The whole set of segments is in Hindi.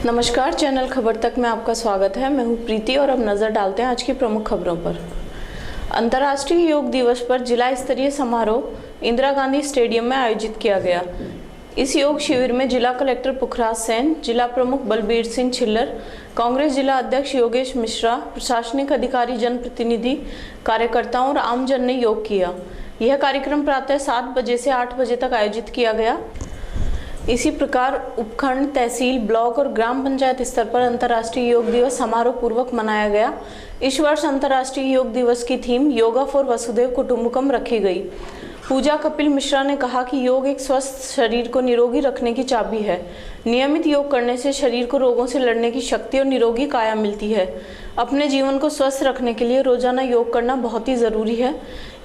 नमस्कार, चैनल खबर तक में आपका स्वागत है। मैं हूं प्रीति और अब नजर डालते हैं आज की प्रमुख खबरों पर। अंतर्राष्ट्रीय योग दिवस पर जिला स्तरीय समारोह इंदिरा गांधी स्टेडियम में आयोजित किया गया। इस योग शिविर में जिला कलेक्टर पुखराज सेन, जिला प्रमुख बलबीर सिंह छिल्लर, कांग्रेस जिला अध्यक्ष योगेश मिश्रा, प्रशासनिक अधिकारी, जनप्रतिनिधि, कार्यकर्ताओं और आमजन ने योग किया। यह कार्यक्रम प्रातः 7 बजे से 8 बजे तक आयोजित किया गया। इसी प्रकार उपखंड, तहसील, ब्लॉक और ग्राम पंचायत स्तर पर अंतर्राष्ट्रीय योग दिवस समारोह पूर्वक मनाया गया। इस वर्ष अंतर्राष्ट्रीय योग दिवस की थीम योगा फॉर वसुधैव कुटुंबकम रखी गई। पूजा कपिल मिश्रा ने कहा कि योग एक स्वस्थ शरीर को निरोगी रखने की चाबी है। नियमित योग करने से शरीर को रोगों से लड़ने की शक्ति और निरोगी काया मिलती है। अपने जीवन को स्वस्थ रखने के लिए रोजाना योग करना बहुत ही ज़रूरी है।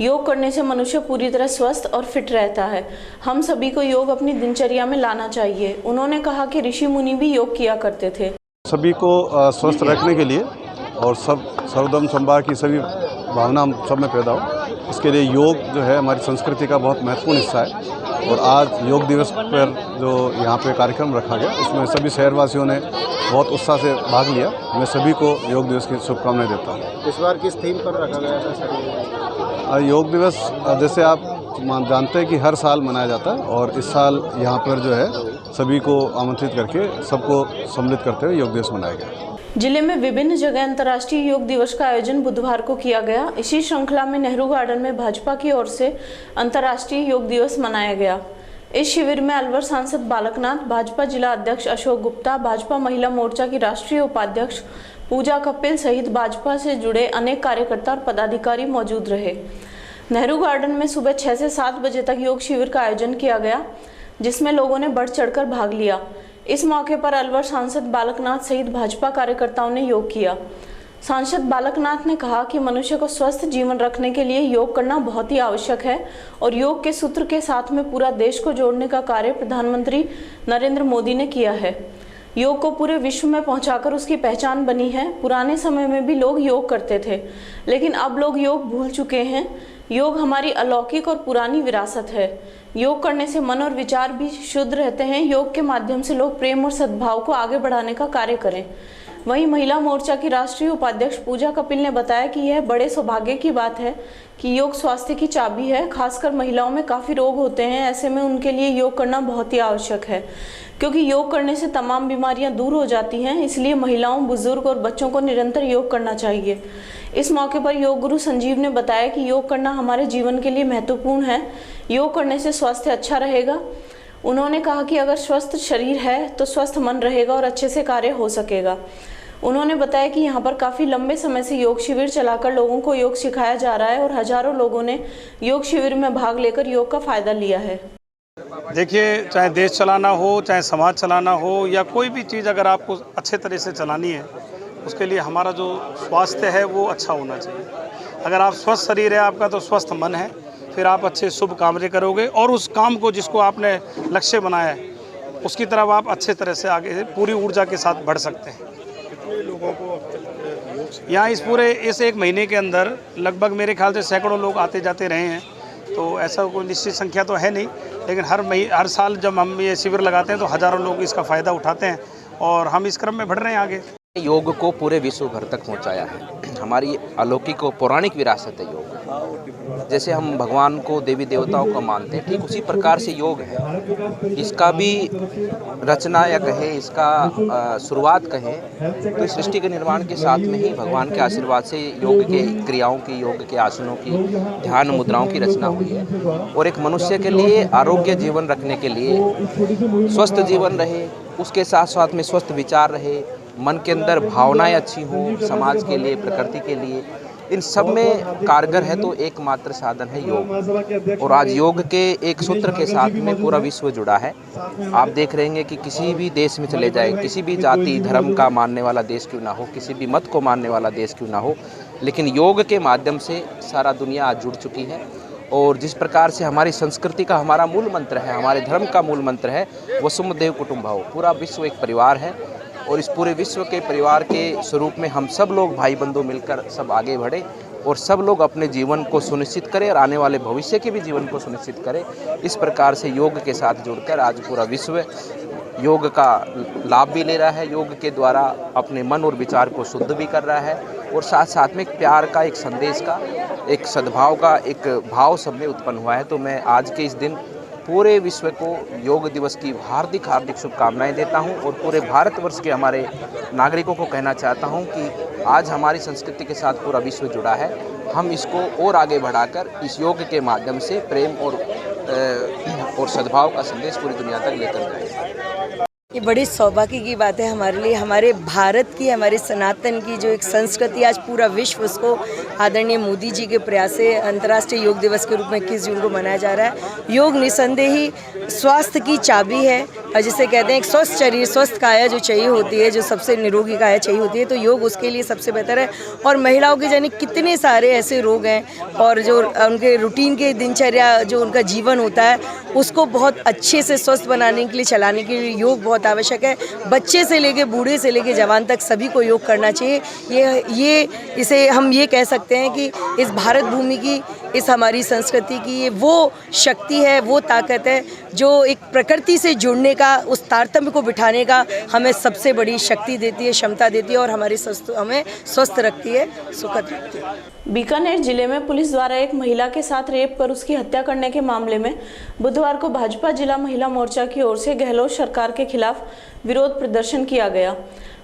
योग करने से मनुष्य पूरी तरह स्वस्थ और फिट रहता है। हम सभी को योग अपनी दिनचर्या में लाना चाहिए। उन्होंने कहा कि ऋषि मुनि भी योग किया करते थे। सभी को स्वस्थ रखने के लिए और सर्वधर्म समभाव की सभी भावना हम सब में पैदा हो, इसके लिए योग जो है हमारी संस्कृति का बहुत महत्वपूर्ण हिस्सा है। और आज योग दिवस पर जो यहाँ पे कार्यक्रम रखा गया, उसमें सभी शहरवासियों ने बहुत उत्साह से भाग लिया। मैं सभी को योग दिवस की शुभकामनाएं देता हूँ। इस बार किस थीम पर रखा गया था सर? योग दिवस जैसे आप जानते हैं कि हर साल मनाया जाता है, और इस साल यहाँ पर जो है सभी को आमंत्रित करके सबको सम्मिलित करते हुए योग दिवस मनाया गया। जिले में विभिन्न जगह अंतर्राष्ट्रीय योग दिवस का आयोजन बुधवार को किया गया। इसी श्रृंखला में नेहरू गार्डन में भाजपा की ओर से अंतर्राष्ट्रीय योग दिवस मनाया गया। इस शिविर में अलवर सांसद बालकनाथ, भाजपा जिला अध्यक्ष अशोक गुप्ता, भाजपा महिला मोर्चा की राष्ट्रीय उपाध्यक्ष पूजा कपिल सहित भाजपा से जुड़े अनेक कार्यकर्ता और पदाधिकारी मौजूद रहे। नेहरू गार्डन में सुबह 6 से 7 बजे तक योग शिविर का आयोजन किया गया, जिसमें लोगों ने बढ़ चढ़कर भाग लिया। इस मौके पर अलवर सांसद बालकनाथ सहित भाजपा कार्यकर्ताओं ने योग किया। सांसद बालकनाथ ने कहा कि मनुष्य को स्वस्थ जीवन रखने के लिए योग करना बहुत ही आवश्यक है और योग के सूत्र के साथ में पूरा देश को जोड़ने का कार्य प्रधानमंत्री नरेंद्र मोदी ने किया है। योग को पूरे विश्व में पहुंचाकर उसकी पहचान बनी है। पुराने समय में भी लोग योग करते थे, लेकिन अब लोग योग भूल चुके हैं। योग हमारी अलौकिक और पुरानी विरासत है। योग करने से मन और विचार भी शुद्ध रहते हैं। योग के माध्यम से लोग प्रेम और सद्भाव को आगे बढ़ाने का कार्य करें। वहीं महिला मोर्चा की राष्ट्रीय उपाध्यक्ष पूजा कपिल ने बताया कि यह बड़े सौभाग्य की बात है कि योग स्वास्थ्य की चाबी है। खासकर महिलाओं में काफ़ी रोग होते हैं, ऐसे में उनके लिए योग करना बहुत ही आवश्यक है, क्योंकि योग करने से तमाम बीमारियां दूर हो जाती हैं। इसलिए महिलाओं, बुजुर्ग और बच्चों को निरंतर योग करना चाहिए। इस मौके पर योग गुरु संजीव ने बताया कि योग करना हमारे जीवन के लिए महत्वपूर्ण है। योग करने से स्वास्थ्य अच्छा रहेगा। उन्होंने कहा कि अगर स्वस्थ शरीर है तो स्वस्थ मन रहेगा और अच्छे से कार्य हो सकेगा। उन्होंने बताया कि यहाँ पर काफ़ी लंबे समय से योग शिविर चलाकर लोगों को योग सिखाया जा रहा है और हजारों लोगों ने योग शिविर में भाग लेकर योग का फायदा लिया है। देखिए, चाहे देश चलाना हो, चाहे समाज चलाना हो, या कोई भी चीज़ अगर आपको अच्छे तरह से चलानी है, उसके लिए हमारा जो स्वास्थ्य है वो अच्छा होना चाहिए। अगर आप स्वस्थ शरीर है आपका तो स्वस्थ मन है, फिर आप अच्छे शुभ कामरे करोगे और उस काम को जिसको आपने लक्ष्य बनाया है उसकी तरफ आप अच्छे तरह से आगे पूरी ऊर्जा के साथ बढ़ सकते हैं। कितने लोगों को अब तक यहाँ इस 1 महीने के अंदर लगभग मेरे ख्याल से सैकड़ों लोग आते जाते रहे हैं, तो ऐसा कोई निश्चित संख्या तो है नहीं, लेकिन हर साल जब हम ये शिविर लगाते हैं तो हज़ारों लोग इसका फ़ायदा उठाते हैं और हम इस क्रम में बढ़ रहे हैं आगे। योग को पूरे विश्व भर तक पहुंचाया है। हमारी अलौकिक और पौराणिक विरासत है योग। जैसे हम भगवान को, देवी देवताओं को मानते हैं, ठीक उसी प्रकार से योग है। इसका भी रचना या कहें, इसका शुरुआत कहें तो इस सृष्टि के निर्माण के साथ में ही भगवान के आशीर्वाद से योग के क्रियाओं की, योग के आसनों की, ध्यान मुद्राओं की रचना हुई है। और एक मनुष्य के लिए आरोग्य जीवन रखने के लिए, स्वस्थ जीवन रहे, उसके साथ साथ में स्वस्थ विचार रहे, मन के अंदर भावनाएं अच्छी हों, समाज के लिए, प्रकृति के लिए, इन सब में कारगर है तो एकमात्र साधन है योग। और आज योग के एक सूत्र के साथ में पूरा विश्व जुड़ा है। आप देख रहे हैं कि किसी भी देश में चले जाए, किसी भी जाति धर्म का मानने वाला देश क्यों ना हो, किसी भी मत को मानने वाला देश क्यों ना हो, लेकिन योग के माध्यम से सारा दुनिया आज जुड़ चुकी है। और जिस प्रकार से हमारी संस्कृति का हमारा मूल मंत्र है, हमारे धर्म का मूल मंत्र है वसुधैव कुटुंबकम, पूरा विश्व एक परिवार है। और इस पूरे विश्व के परिवार के स्वरूप में हम सब लोग भाई बंधु मिलकर सब आगे बढ़े और सब लोग अपने जीवन को सुनिश्चित करें और आने वाले भविष्य के भी जीवन को सुनिश्चित करें। इस प्रकार से योग के साथ जुड़कर आज पूरा विश्व योग का लाभ भी ले रहा है, योग के द्वारा अपने मन और विचार को शुद्ध भी कर रहा है और साथ साथ में एक प्यार का, एक संदेश का, एक सद्भाव का एक भाव सब में उत्पन्न हुआ है। तो मैं आज के इस दिन पूरे विश्व को योग दिवस की हार्दिक हार्दिक शुभकामनाएं देता हूं और पूरे भारतवर्ष के हमारे नागरिकों को कहना चाहता हूं कि आज हमारी संस्कृति के साथ पूरा विश्व जुड़ा है। हम इसको और आगे बढ़ाकर इस योग के माध्यम से प्रेम और सद्भाव का संदेश पूरी दुनिया तक लेकर जाएं। ये बड़ी सौभाग्य की बात है हमारे लिए, हमारे भारत की, हमारे सनातन की जो एक संस्कृति आज पूरा विश्व उसको आदरणीय मोदी जी के प्रयास से अंतर्राष्ट्रीय योग दिवस के रूप में 21 जून को मनाया जा रहा है। योग निसंदेह ही स्वास्थ्य की चाबी है और जिसे कहते हैं एक स्वस्थ शरीर, स्वस्थ काया जो चाहिए होती है, जो सबसे निरोगी काया चाहिए होती है, तो योग उसके लिए सबसे बेहतर है। और महिलाओं के जाने कितने सारे ऐसे रोग हैं और जो उनके रूटीन के दिनचर्या जो उनका जीवन होता है उसको बहुत अच्छे से स्वस्थ बनाने के लिए, चलाने के लिए योग बहुत आवश्यक है। बच्चे से लेके बूढ़े से लेके जवान तक सभी को योग करना चाहिए। ये इसे हम ये कह सकते हैं कि इस भारत भूमि की, इस हमारी संस्कृति की ये वो शक्ति है, वो ताकत है जो एक प्रकृति से जुड़ने का, उस तारतम्य को बिठाने का हमें सबसे बड़ी शक्ति देती है, क्षमता देती है और हमें स्वस्थ रखती है, सुखद रखती है। बीकानेर जिले में पुलिस द्वारा एक महिला के साथ रेप कर उसकी हत्या करने के मामले में बुधवार को भाजपा जिला महिला मोर्चा की ओर से गहलोत सरकार के खिलाफ विरोध प्रदर्शन किया गया।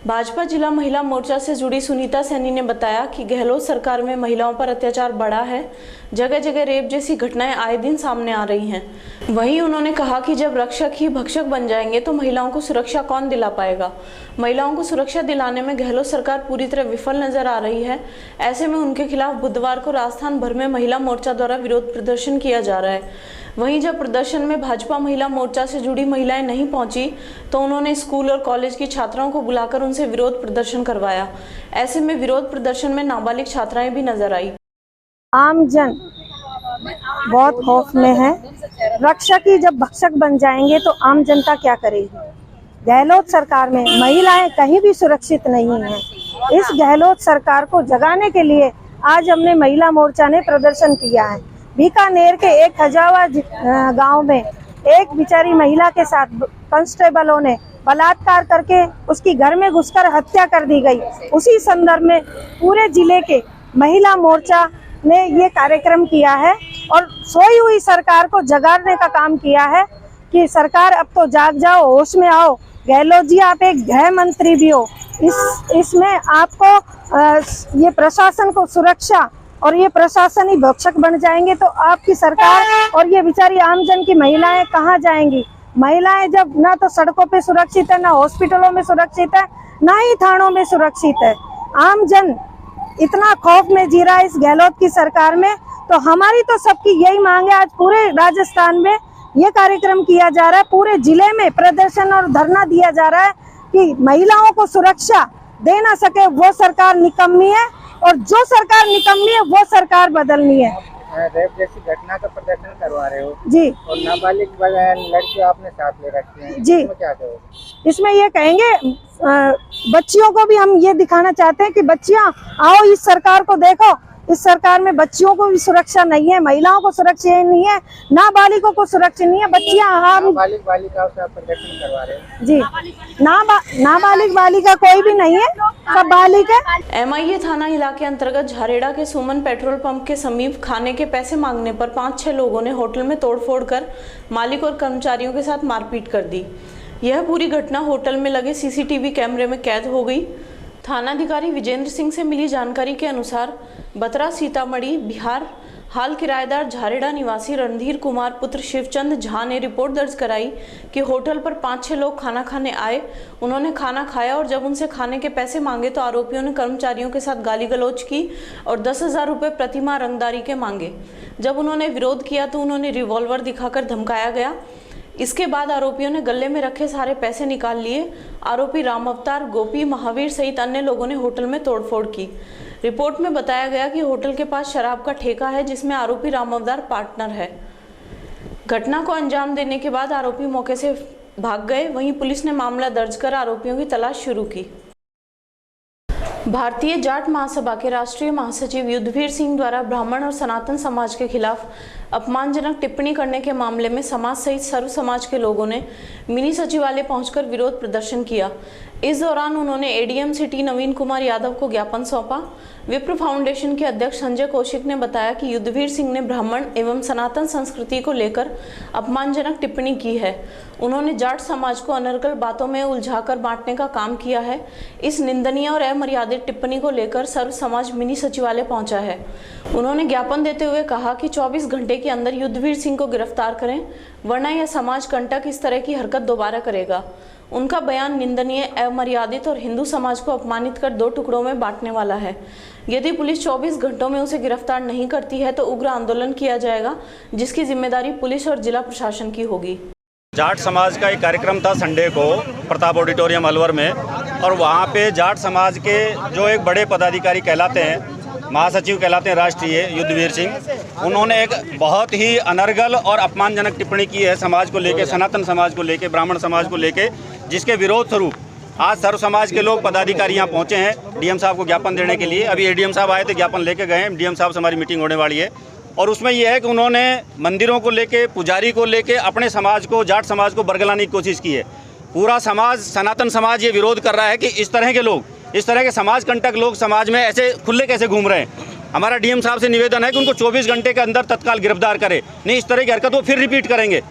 भाजपा जिला महिला मोर्चा से जुड़ी सुनीता सैनी ने बताया कि गहलोत सरकार में महिलाओं पर अत्याचार बढ़ा है, जगह जगह रेप जैसी घटनाएं आए दिन सामने आ रही हैं। वहीं उन्होंने कहा कि जब रक्षक ही भक्षक बन जाएंगे तो महिलाओं को सुरक्षा कौन दिला पाएगा। महिलाओं को सुरक्षा दिलाने में गहलोत सरकार पूरी तरह विफल नजर आ रही है। ऐसे में उनके खिलाफ बुधवार को राजस्थान भर में महिला मोर्चा द्वारा विरोध प्रदर्शन किया जा रहा है। वहीं जब प्रदर्शन में भाजपा महिला मोर्चा से जुड़ी महिलाएं नहीं पहुंची तो उन्होंने स्कूल और कॉलेज की छात्राओं को बुलाकर उनसे विरोध प्रदर्शन करवाया। ऐसे में विरोध प्रदर्शन में नाबालिग छात्राएं भी नजर आई। आम जन बहुत खौफ में है। रक्षक ही जब भक्षक बन जाएंगे तो आम जनता क्या करेगी। गहलोत सरकार में महिलाएं कहीं भी सुरक्षित नहीं हैं। इस गहलोत सरकार को जगाने के लिए आज हमने महिला मोर्चा ने प्रदर्शन किया है। बीकानेर के एक हजावा गांव में एक बिचारी महिला के साथ कांस्टेबलों ने बलात्कार करके उसकी घर में घुसकर हत्या कर दी गई। उसी संदर्भ में पूरे जिले के महिला मोर्चा ने ये कार्यक्रम किया है और सोई हुई सरकार को जगाने का काम किया है कि सरकार अब तो जाग जाओ, होश में आओ। गहलोत जी आप एक गृह मंत्री भी हो, इसमें आपको ये प्रशासन को सुरक्षा और ये प्रशासन ही भक्षक बन जाएंगे तो आपकी सरकार और ये बेचारी आमजन की महिलाएं कहाँ जाएंगी। महिलाएं जब ना तो सड़कों पे सुरक्षित है, ना हॉस्पिटलों में सुरक्षित है, ना ही थानों में सुरक्षित है। आमजन इतना खौफ में जी रहा है इस गहलोत की सरकार में। तो हमारी तो सबकी यही मांग है, आज पूरे राजस्थान में ये कार्यक्रम किया जा रहा है, पूरे जिले में प्रदर्शन और धरना दिया जा रहा है कि महिलाओं को सुरक्षा दे ना सके वो सरकार निकम्मी है और जो सरकार निकम्मी है वो सरकार बदलनी है। रेप जैसी घटना का प्रदर्शन करवा रहे हो जी, और नाबालिग लड़कियां आपने साथ ले रखी हैं जी, इसमें क्या कहोगे? इसमें ये कहेंगे बच्चियों को भी हम ये दिखाना चाहते हैं कि बच्चियां आओ इस सरकार को देखो। इस सरकार में बच्चियों को भी सुरक्षा नहीं है, महिलाओं को सुरक्षा नहीं है, नाबालिगों को सुरक्षा नहीं है। बच्चियां हम नाबालिग बालिकाओं से आप प्रदर्शन करवा रहे हो जी, नाबालिग बालिका कोई भी नहीं है, सब बालिग है। एमआईए थाना इलाके अंतर्गत झारेड़ा के सुमन पेट्रोल पंप के समीप खाने के पैसे मांगने पर 5-6 लोगों ने होटल में तोड़फोड़ कर मालिक और कर्मचारियों के साथ मारपीट कर दी। यह पूरी घटना होटल में लगे सीसीटीवी कैमरे में कैद हो गई। थानाधिकारी विजेंद्र सिंह से मिली जानकारी के अनुसार बतरा सीतामढ़ी बिहार हाल किराएदार झारेड़ा निवासी रणधीर कुमार पुत्र शिवचंद झा ने रिपोर्ट दर्ज कराई कि होटल पर 5-6 लोग खाना खाने आए। उन्होंने खाना खाया और जब उनसे खाने के पैसे मांगे तो आरोपियों ने कर्मचारियों के साथ गाली गलौज की और 10,000 रुपये प्रतिमाह रंगदारी के मांगे। जब उन्होंने विरोध किया तो उन्होंने रिवॉल्वर दिखाकर धमकाया गया। इसके बाद आरोपियों ने गले में रखे सारे पैसे निकाल लिए। आरोपी राम अवतार, गोपी, महावीर सहित अन्य लोगों ने होटल में तोड़फोड़ की। रिपोर्ट में बताया गया कि होटल के पास शराब का ठेका है जिसमें आरोपी राम अवतार पार्टनर है। घटना को अंजाम देने के बाद आरोपी मौके से भाग गए। वहीं पुलिस ने मामला दर्ज कर आरोपियों की तलाश शुरू की। भारतीय जाट महासभा के राष्ट्रीय महासचिव युद्धवीर सिंह द्वारा ब्राह्मण और सनातन समाज के खिलाफ अपमानजनक टिप्पणी करने के मामले में समाज सहित सर्व समाज के लोगों ने मिनी सचिवालय पहुंचकर विरोध प्रदर्शन किया। इस दौरान उन्होंने एडीएम सिटी नवीन कुमार यादव को ज्ञापन सौंपा। विप्र फाउंडेशन के अध्यक्ष संजय कौशिक ने बताया कि युद्धवीर सिंह ने ब्राह्मण एवं सनातन संस्कृति को लेकर अपमानजनक टिप्पणी की है। उन्होंने जाट समाज को अनर्गल बातों में उलझाकर बांटने का काम किया है। इस निंदनीय और अमर्यादित टिप्पणी को लेकर सर्व समाज मिनी सचिवालय पहुंचा है। उन्होंने ज्ञापन देते हुए कहा कि 24 घंटे के अंदर युद्धवीर सिंह को गिरफ्तार करें, वरना यह समाज कंटक इस तरह की हरकत दोबारा करेगा। उनका बयान निंदनीय, अमर्यादित और हिंदू समाज को अपमानित कर 2 टुकड़ों में बांटने वाला है। यदि पुलिस 24 घंटों में उसे गिरफ्तार नहीं करती है तो उग्र आंदोलन किया जाएगा, जिसकी जिम्मेदारी पुलिस और जिला प्रशासन की होगी। जाट समाज का एक कार्यक्रम था संडे को प्रताप ऑडिटोरियम अलवर में, और वहाँ पे जाट समाज के जो एक बड़े पदाधिकारी कहलाते हैं, महासचिव कहलाते हैं राष्ट्रीय, युद्धवीर सिंह, उन्होंने एक बहुत ही अनर्गल और अपमानजनक टिप्पणी की है समाज को लेके, सनातन समाज को लेके, ब्राह्मण समाज को लेके, जिसके विरोध स्वरूप आज सर्व समाज के लोग पदाधिकारी यहाँ पहुँचे हैं डीएम साहब को ज्ञापन देने के लिए। अभी एडीएम साहब आए थे, ज्ञापन लेके गए हैं। डीएम साहब से हमारी मीटिंग होने वाली है, और उसमें यह है कि उन्होंने मंदिरों को लेके, पुजारी को लेके, अपने समाज को, जाट समाज को बरगलाने की कोशिश की है। पूरा समाज, सनातन समाज ये विरोध कर रहा है कि इस तरह के लोग, इस तरह के समाज कंटक लोग समाज में ऐसे खुले कैसे घूम रहे हैं। हमारा डीएम साहब से निवेदन है कि उनको 24 घंटे के अंदर तत्काल गिरफ्तार करें, नहीं इस तरह की हरकत वो फिर रिपीट करेंगे।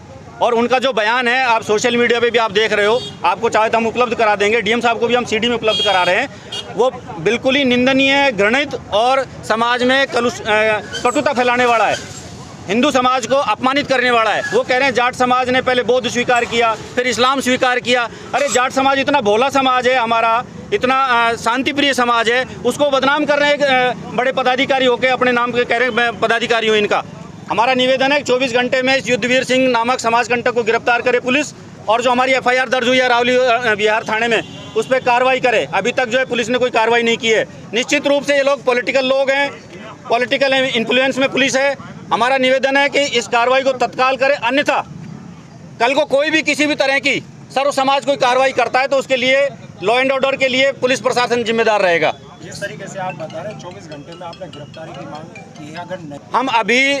और उनका जो बयान है आप सोशल मीडिया पे भी आप देख रहे हो, आपको चाहे तो हम उपलब्ध करा देंगे, डीएम साहब को भी हम सीडी में उपलब्ध करा रहे हैं। वो बिल्कुल ही निंदनीय, घृणित और समाज में कटुता फैलाने वाला है, हिंदू समाज को अपमानित करने वाला है। वो कह रहे हैं जाट समाज ने पहले बौद्ध स्वीकार किया, फिर इस्लाम स्वीकार किया। अरे जाट समाज इतना भोला समाज है हमारा, इतना शांति प्रिय समाज है, उसको बदनाम कर रहे हैं बड़े पदाधिकारी होकर, अपने नाम के कह रहे हैं मैं पदाधिकारी हूँ इनका। हमारा निवेदन है कि 24 घंटे में इस युद्धवीर सिंह नामक समाज कंटक को गिरफ्तार करे पुलिस, और जो हमारी एफआईआर दर्ज हुई है रावली बिहार थाने में, उस पर कार्रवाई करे। अभी तक जो है पुलिस ने कोई कार्रवाई नहीं की है। निश्चित रूप से ये लोग पॉलिटिकल लोग हैं, पॉलिटिकल इन्फ्लुएंस में पुलिस है। हमारा निवेदन है कि इस कार्रवाई को तत्काल करें, अन्यथा कल को कोई भी किसी भी तरह की सर्व समाज कोई कार्रवाई करता है तो उसके लिए लॉ एंड ऑर्डर के लिए पुलिस प्रशासन जिम्मेदार रहेगा। जिस तरीके से आप बता रहे हैं 24 घंटे में आपने गिरफ्तारी की मांग की है, अगर नहीं, हम अभी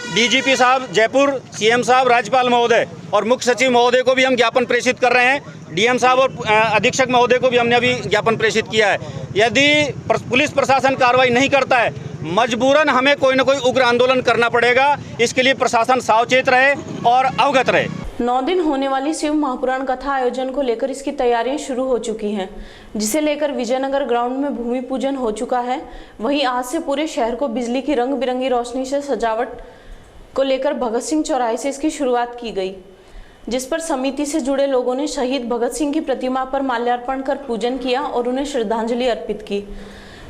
डीजीपी साहब जयपुर, सीएम साहब, राज्यपाल महोदय और मुख्य सचिव महोदय को भी हम ज्ञापन प्रेषित कर रहे हैं। डीएम साहब और अधीक्षक महोदय को भी हमने अभी ज्ञापन प्रेषित किया है। यदि पुलिस प्रशासन कार्रवाई नहीं करता है, मजबूरन हमें कोई न कोई उग्र आंदोलन करना पड़ेगा। इसके लिए प्रशासन सावचेत रहे और अवगत रहे। 9 दिन होने वाली शिव महापुराण कथा आयोजन को लेकर इसकी तैयारियां शुरू हो चुकी हैं, जिसे लेकर विजयनगर ग्राउंड में भूमि पूजन हो चुका है। वहीं आज से पूरे शहर को बिजली की रंग बिरंगी रोशनी से सजावट को लेकर भगत सिंह चौराहे से इसकी शुरुआत की गई, जिस पर समिति से जुड़े लोगों ने शहीद भगत सिंह की प्रतिमा पर माल्यार्पण कर पूजन किया और उन्हें श्रद्धांजलि अर्पित की।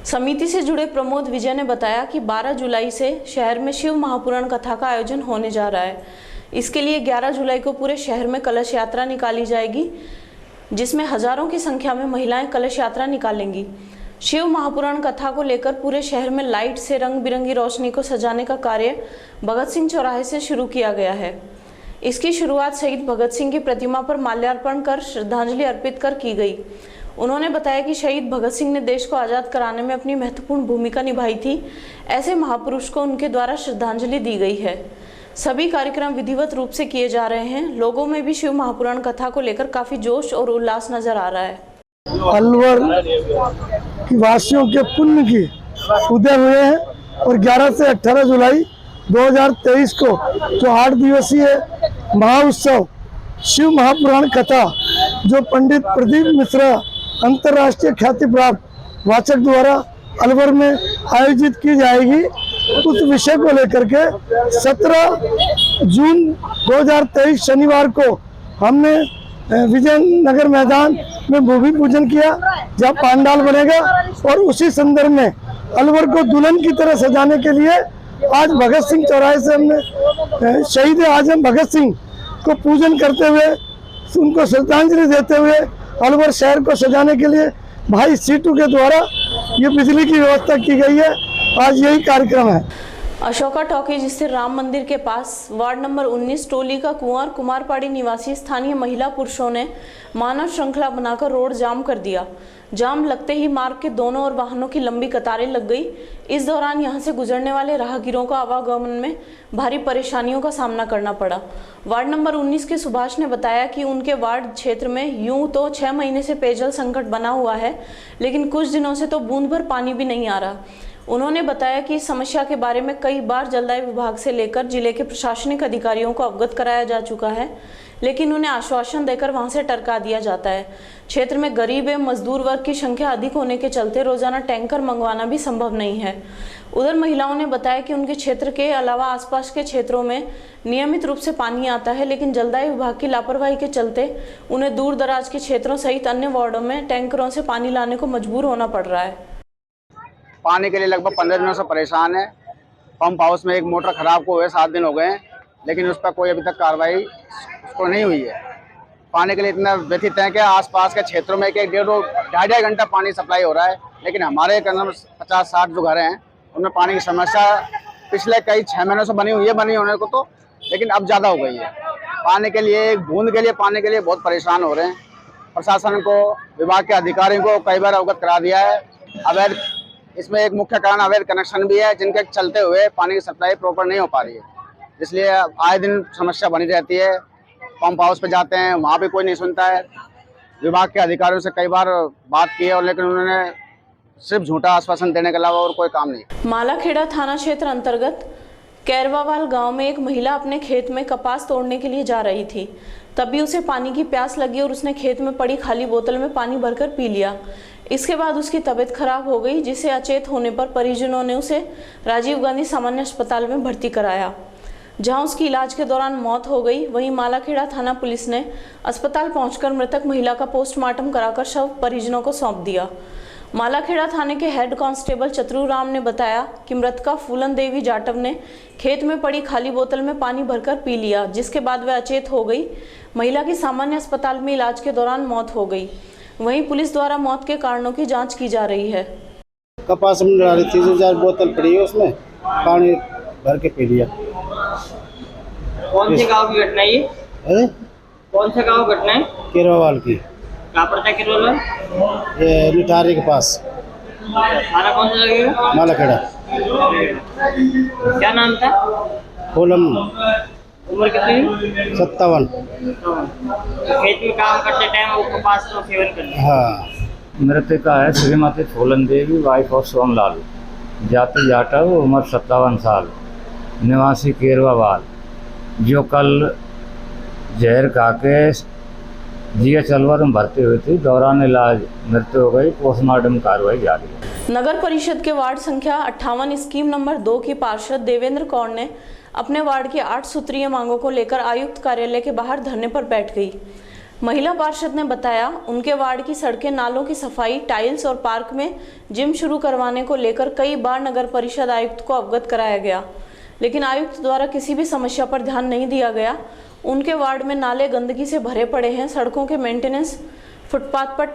समिति से जुड़े प्रमोद विजय ने बताया कि 12 जुलाई से शहर में शिव महापुराण कथा का आयोजन होने जा रहा है। इसके लिए 11 जुलाई को पूरे शहर में कलश यात्रा निकाली जाएगी, जिसमें हजारों की संख्या में महिलाएं कलश यात्रा निकालेंगी। शिव महापुराण कथा को लेकर पूरे शहर में लाइट से रंग बिरंगी रोशनी को सजाने का कार्य भगत सिंह चौराहे से शुरू किया गया है। इसकी शुरुआत शहीद भगत सिंह की प्रतिमा पर माल्यार्पण कर श्रद्धांजलि अर्पित कर की गई। उन्होंने बताया कि शहीद भगत सिंह ने देश को आज़ाद कराने में अपनी महत्वपूर्ण भूमिका निभाई थी। ऐसे महापुरुष को उनके द्वारा श्रद्धांजलि दी गई है। सभी कार्यक्रम विधिवत रूप से किए जा रहे हैं। लोगों में भी शिव महापुराण कथा को लेकर काफी जोश और उल्लास नजर आ रहा है। अलवर की वासियों के पुण्य की उदय हुए हैं और 11 से 18 जुलाई 2023 को जो 8 दिवसीय महाउत्सव शिव महापुराण कथा जो पंडित प्रदीप मिश्रा अंतर्राष्ट्रीय ख्याति प्राप्त वाचक द्वारा अलवर में आयोजित की जाएगी, उस विषय को लेकर के 17 जून 2023 शनिवार को हमने विजयनगर मैदान में भूमि पूजन किया, जहाँ पांडाल बनेगा। और उसी संदर्भ में अलवर को दुल्हन की तरह सजाने के लिए आज भगत सिंह चौराहे से हमने शहीद आजम भगत सिंह को पूजन करते हुए, उनको श्रद्धांजलि देते हुए अलवर शहर को सजाने के लिए भाई सीटू के द्वारा ये बिजली की व्यवस्था की गई है। आज यही कार्यक्रम है। अशोका टॉकीज स्थित राम मंदिर के पास वार्ड नंबर 19 टोली का कुंवर कुमारपाड़ी निवासी स्थानीय महिला पुरुषों ने मानव श्रृंखला बनाकर रोड जाम कर दिया। जाम लगते ही मार्ग के दोनों ओर वाहनों की लंबी कतारें लग गई। इस दौरान यहां से गुजरने वाले राहगीरों को आवागमन में भारी परेशानियों का सामना करना पड़ा। वार्ड नंबर 19 के सुभाष ने बताया कि उनके वार्ड क्षेत्र में यूं तो 6 महीने से पेयजल संकट बना हुआ है, लेकिन कुछ दिनों से तो बूंद भर पानी भी नहीं आ रहा। उन्होंने बताया कि इस समस्या के बारे में कई बार जलदाय विभाग से लेकर जिले के प्रशासनिक अधिकारियों को अवगत कराया जा चुका है, लेकिन उन्हें आश्वासन देकर वहां से टरका दिया जाता है। क्षेत्र में गरीब एवं मजदूर वर्ग की संख्या अधिक होने के चलते रोजाना टैंकर मंगवाना भी संभव नहीं है। उधर महिलाओं ने बताया कि उनके क्षेत्र के अलावा आसपास के क्षेत्रों में नियमित रूप से पानी आता है, लेकिन जलदाय विभाग की लापरवाही के चलते उन्हें दूर दराज के क्षेत्रों सहित अन्य वार्डों में टैंकरों से पानी लाने को मजबूर होना पड़ रहा है। पानी के लिए लगभग 15 दिनों से परेशान है। पंप हाउस में एक मोटर खराब को हुए 7 दिन हो गए हैं, लेकिन उस पर कोई अभी तक कार्रवाई उसको नहीं हुई है। पानी के लिए इतना व्यथित है कि आसपास के क्षेत्रों में 1-1.5 घंटा पानी सप्लाई हो रहा है, लेकिन हमारे करीब 50-60 जो घर हैं उनमें पानी की समस्या पिछले कई 6 महीनों से बनी हुई है, बनी होने को तो, लेकिन अब ज़्यादा हो गई है। पानी के लिए, एक बूंद के लिए पानी के लिए बहुत परेशान हो रहे हैं। प्रशासन को, विभाग के अधिकारियों को कई बार अवगत करा दिया है। अवैध, इसमें एक मुख्य कारण अवैध कनेक्शन भी है, जिनके चलते हुए पानी की सप्लाई प्रॉपर नहीं हो पा रही है। इसलिए आए दिन समस्या बनी रहती है। पंप हाउस पे जाते हैं, वहाँ भी कोई नहीं सुनता है। विभाग के अधिकारियों से कई बार बात की है, और लेकिन उन्होंने सिर्फ झूठा आश्वासन देने के अलावा और कोई काम नहीं। मालाखेड़ा थाना क्षेत्र अंतर्गत कैरवावाल गांव में एक महिला अपने खेत में कपास तोड़ने के लिए जा रही थी। तभी उसे पानी की प्यास लगी और उसने खेत में पड़ी खाली बोतल में पानी भरकर पी लिया। इसके बाद उसकी तबीयत खराब हो गई, जिसे अचेत होने पर परिजनों ने उसे राजीव गांधी सामान्य अस्पताल में भर्ती कराया, जहां उसकी इलाज के दौरान मौत हो गई। वहीं मालाखेड़ा थाना पुलिस ने अस्पताल पहुंचकर मृतक महिला का पोस्टमार्टम कराकर शव परिजनों को सौंप दिया। मालाखेड़ा थाने के हेड कांस्टेबल चतुरू राम ने बताया कि मृतका फूलन देवी जाटव ने खेत में पड़ी खाली बोतल में पानी भरकर पी लिया, जिसके बाद वह अचेत हो गई। महिला की सामान्य अस्पताल में इलाज के दौरान मौत हो गई। वहीं पुलिस द्वारा मौत के कारणों की जांच की जा रही है। कपास में डाल रही थी, 2-4 बोतल पड़ी है, उसमें पानी भर के पी लिया। कौन से गांव की घटना है ये? कौन से गांव घटना है? केरवावाल की। कहाँ पड़ता है केरवावाल? ये निटारी के पास। थाना कौन सा लगेगा? मालाखेड़ा। क्या नाम था? फूलन। उम्र कितनी? 57। तो खेत में काम करते टाइम वो कपास तो सेवन करते? हाँ। मृतका है श्रीमती फूलन देवी, वाइफ ऑफ सोमलाल, जाति जाटव, उम्र 57 साल, निवासी केरवावाल, जो कल जहर खा के जीएच अलवर में भर्ती हुई थी। दौरान इलाज मृत्यु हो गई। पोस्टमार्टम कार्रवाई जारी है। नगर परिषद के वार्ड संख्या 58 स्कीम नंबर 2 की पार्षद देवेंद्र कौर ने अपने वार्ड की 8 सूत्रीय मांगों को लेकर आयुक्त कार्यालय के बाहर धरने पर बैठ गई। महिला पार्षद ने बताया, उनके वार्ड की सड़कें, नालों की सफाई, टाइल्स और पार्क में जिम शुरू करवाने को लेकर कई बार नगर परिषद आयुक्त को अवगत कराया गया, लेकिन आयुक्त द्वारा किसी भी समस्या पर ध्यान नहीं दिया गया। उनके वार्ड में नाले गंदगी से भरे पड़े हैं, सड़कों के मेंटेनेंस, फुटपाथ पर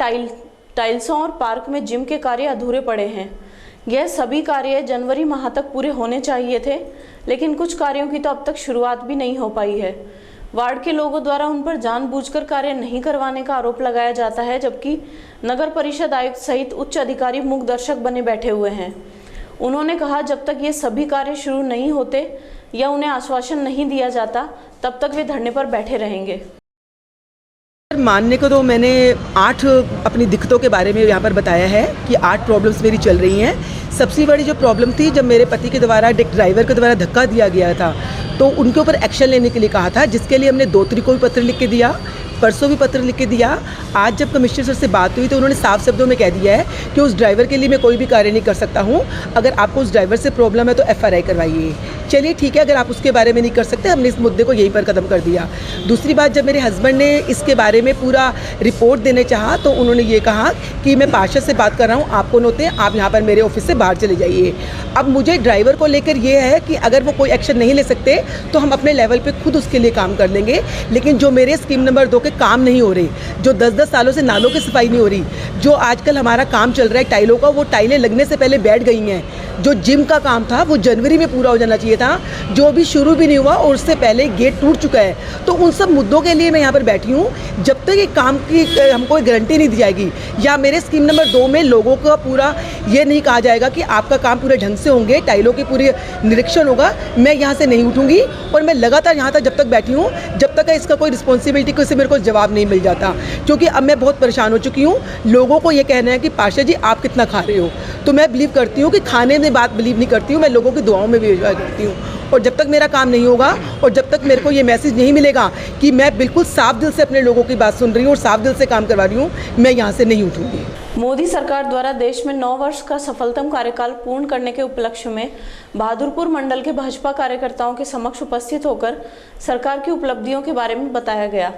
टाइल्सों और पार्क में जिम के कार्य अधूरे पड़े हैं। यह सभी कार्य जनवरी माह तक पूरे होने चाहिए थे, लेकिन कुछ कार्यों की तो अब तक शुरुआत भी नहीं हो पाई है। वार्ड के लोगों द्वारा उन पर जानबूझकर कार्य नहीं करवाने का आरोप लगाया जाता है, जबकि नगर परिषद आयुक्त सहित उच्च अधिकारी मूक दर्शक बने बैठे हुए हैं। उन्होंने कहा, जब तक ये सभी कार्य शुरू नहीं होते या उन्हें आश्वासन नहीं दिया जाता, तब तक वे धरने पर बैठे रहेंगे। मानने को तो मैंने 8 अपनी दिक्कतों के बारे में यहाँ पर बताया है कि 8 प्रॉब्लम्स मेरी चल रही हैं। सबसे बड़ी जो प्रॉब्लम थी, जब मेरे पति के द्वारा ड्राइवर के द्वारा धक्का दिया गया था, तो उनके ऊपर एक्शन लेने के लिए कहा था, जिसके लिए हमने 2 तारीख को भी पत्र लिख के दिया, परसों भी पत्र लिख के दिया। आज जब कमिश्नर सर से बात हुई तो उन्होंने साफ शब्दों में कह दिया है कि उस ड्राइवर के लिए मैं कोई भी कार्य नहीं कर सकता हूँ। अगर आपको उस ड्राइवर से प्रॉब्लम है तो FRI करवाइए। चलिए ठीक है, अगर आप उसके बारे में नहीं कर सकते, हमने इस मुद्दे को यहीं पर ख़त्म कर दिया। दूसरी बात, जब मेरे हस्बैंड ने इसके बारे में पूरा रिपोर्ट देने चाहा तो उन्होंने ये कहा कि मैं पार्षद से बात कर रहा हूँ, आप कौन होते हैं, आप यहाँ पर मेरे ऑफिस से बाहर चले जाइए। अब मुझे ड्राइवर को लेकर ये है कि अगर वो कोई एक्शन नहीं ले सकते तो हम अपने लेवल पे खुद उसके लिए काम कर लेंगे, लेकिन जो मेरे स्कीम नंबर 2 के काम नहीं हो रहे, जो 10-10 सालों से नालों की सफाई नहीं हो रही, जो आजकल हमारा काम चल रहा है टाइलों का, वो टाइलें लगने से पहले बैठ गई हैं। जो जिम का काम था वो जनवरी में पूरा हो जाना चाहिए था, जो अभी शुरू भी नहीं हुआ और उससे पहले गेट टूट चुका है। तो उन सब मुद्दों के लिए मैं यहाँ पर बैठी हूँ। जब तक ये काम की हमको गारंटी नहीं दी जाएगी या मेरे स्कीम नंबर 2 में लोगों का पूरा ये नहीं कहा जाएगा कि आपका काम पूरे ढंग से होंगे, टाइलों की पूरी निरीक्षण होगा, मैं यहाँ से नहीं उठूँगी। और मैं लगातार यहाँ तक जब तक बैठी हूँ, जब तक इसका कोई रिस्पॉन्सिबिलिटी से मेरे को जवाब नहीं मिल जाता, क्योंकि अब मैं बहुत परेशान हो चुकी हूँ। लोगों को ये कहना है कि पार्षद जी आप कितना खा रहे हो, तो मैं बिलीव करती हूँ कि खाने में बात बिलीव नहीं करती हूँ, मैं लोगों की दुआओं में भी विश्वास करती हूँ। और जब तक मेरा काम नहीं होगा और जब तक मेरे को ये मैसेज नहीं मिलेगा कि मैं बिल्कुल साफ दिल से अपने लोगों की बात सुन रही हूँ और साफ दिल से काम करवा रही हूँ, मैं यहाँ से नहीं उठूँगी। मोदी सरकार द्वारा देश में 9 वर्ष का सफलतम कार्यकाल पूर्ण करने के उपलक्ष्य में बहादुरपुर मंडल के भाजपा कार्यकर्ताओं के समक्ष उपस्थित होकर सरकार की उपलब्धियों के बारे में बताया गया।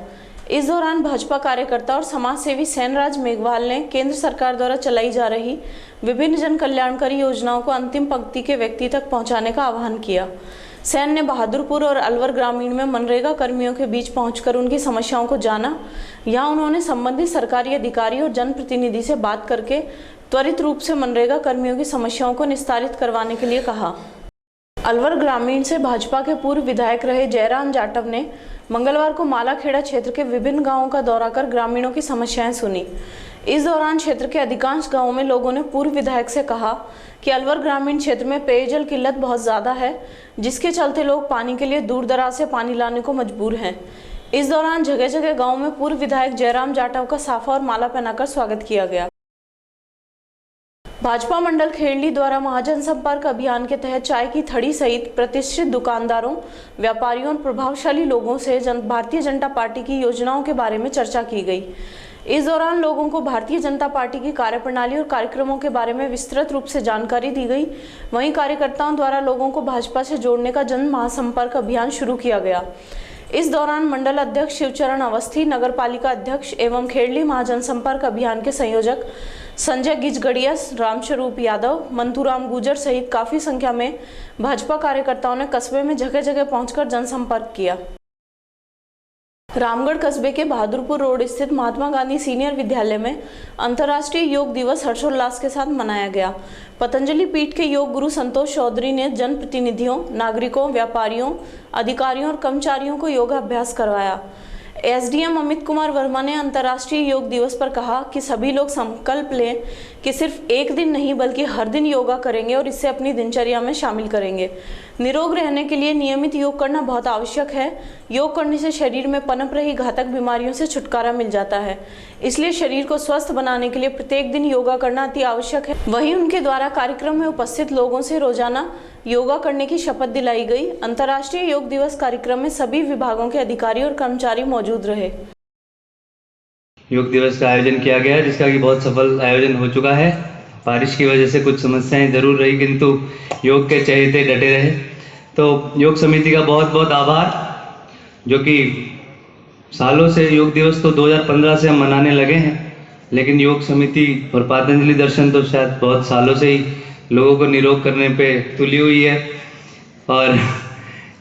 इस दौरान भाजपा कार्यकर्ता और समाज सेवी सेनराज मेघवाल ने केंद्र सरकार द्वारा चलाई जा रही विभिन्न जन कल्याणकारी योजनाओं को अंतिम पंक्ति के व्यक्ति तक पहुंचाने का आह्वान किया। सेन ने बहादुरपुर और अलवर ग्रामीण में मनरेगा कर्मियों के बीच पहुंचकर उनकी समस्याओं को जाना। यहाँ उन्होंने संबंधित सरकारी अधिकारी और जनप्रतिनिधि से बात करके त्वरित रूप से मनरेगा कर्मियों की समस्याओं को निस्तारित करवाने के लिए कहा। अलवर ग्रामीण से भाजपा के पूर्व विधायक रहे जयराम जाटव ने मंगलवार को मालाखेड़ा क्षेत्र के विभिन्न गांवों का दौरा कर ग्रामीणों की समस्याएं सुनी। इस दौरान क्षेत्र के अधिकांश गांवों में लोगों ने पूर्व विधायक से कहा कि अलवर ग्रामीण क्षेत्र में पेयजल किल्लत बहुत ज़्यादा है, जिसके चलते लोग पानी के लिए दूर दराज से पानी लाने को मजबूर हैं। इस दौरान जगह जगह गाँव में पूर्व विधायक जयराम जाटव का साफा और माला पहनाकर स्वागत किया गया। भाजपा मंडल खेड़ली द्वारा महाजन संपर्क अभियान के तहत चाय की थड़ी सहित प्रतिष्ठित दुकानदारों, व्यापारियों और प्रभावशाली लोगों से भारतीय जनता पार्टी की योजनाओं के बारे में चर्चा की गई। इस दौरान लोगों को भारतीय जनता पार्टी की कार्यप्रणाली और कार्यक्रमों के बारे में विस्तृत रूप से जानकारी दी गई। वहीं कार्यकर्ताओं द्वारा लोगों को भाजपा से जोड़ने का जन महासंपर्क अभियान शुरू किया गया। इस दौरान मंडल अध्यक्ष शिवचरण अवस्थी, नगर पालिका अध्यक्ष एवं खेड़ली महाजन संपर्क अभियान के संयोजक संजय गिजगड़िया, रामस्वरूप यादव, मंतूराम गुजर सहित काफी संख्या में भाजपा कार्यकर्ताओं ने कस्बे में जगह जगह पहुंचकर जनसंपर्क किया। रामगढ़ कस्बे के बहादुरपुर रोड स्थित महात्मा गांधी सीनियर विद्यालय में अंतर्राष्ट्रीय योग दिवस हर्षोल्लास के साथ मनाया गया। पतंजलि पीठ के योग गुरु संतोष चौधरी ने जनप्रतिनिधियों, नागरिकों, व्यापारियों, अधिकारियों और कर्मचारियों को योगाभ्यास करवाया। एसडीएम अमित कुमार वर्मा ने अंतर्राष्ट्रीय योग दिवस पर कहा कि सभी लोग संकल्प लें कि सिर्फ एक दिन नहीं बल्कि हर दिन योगा करेंगे और इसे अपनी दिनचर्या में शामिल करेंगे। निरोग रहने के लिए नियमित योग करना बहुत आवश्यक है। योग करने से शरीर में पनप रही घातक बीमारियों से छुटकारा मिल जाता है, इसलिए शरीर को स्वस्थ बनाने के लिए प्रत्येक दिन योगा करना अति आवश्यक है। वहीं उनके द्वारा कार्यक्रम में उपस्थित लोगों से रोजाना योगा करने की शपथ दिलाई गई। अंतर्राष्ट्रीय योग दिवस कार्यक्रम में सभी विभागों के अधिकारी और कर्मचारी मौजूद रहे। योग दिवस का आयोजन किया गया, जिसका कि बहुत सफल आयोजन हो चुका है। बारिश की वजह से कुछ समस्याएं जरूर रही, किंतु योग के चहेते डटे रहे। तो योग समिति का बहुत बहुत आभार, जो कि सालों से योग दिवस तो 2015 से हम मनाने लगे हैं, लेकिन योग समिति और पतंजलि दर्शन तो शायद बहुत सालों से ही लोगों को निरोग करने पे तुली हुई है। और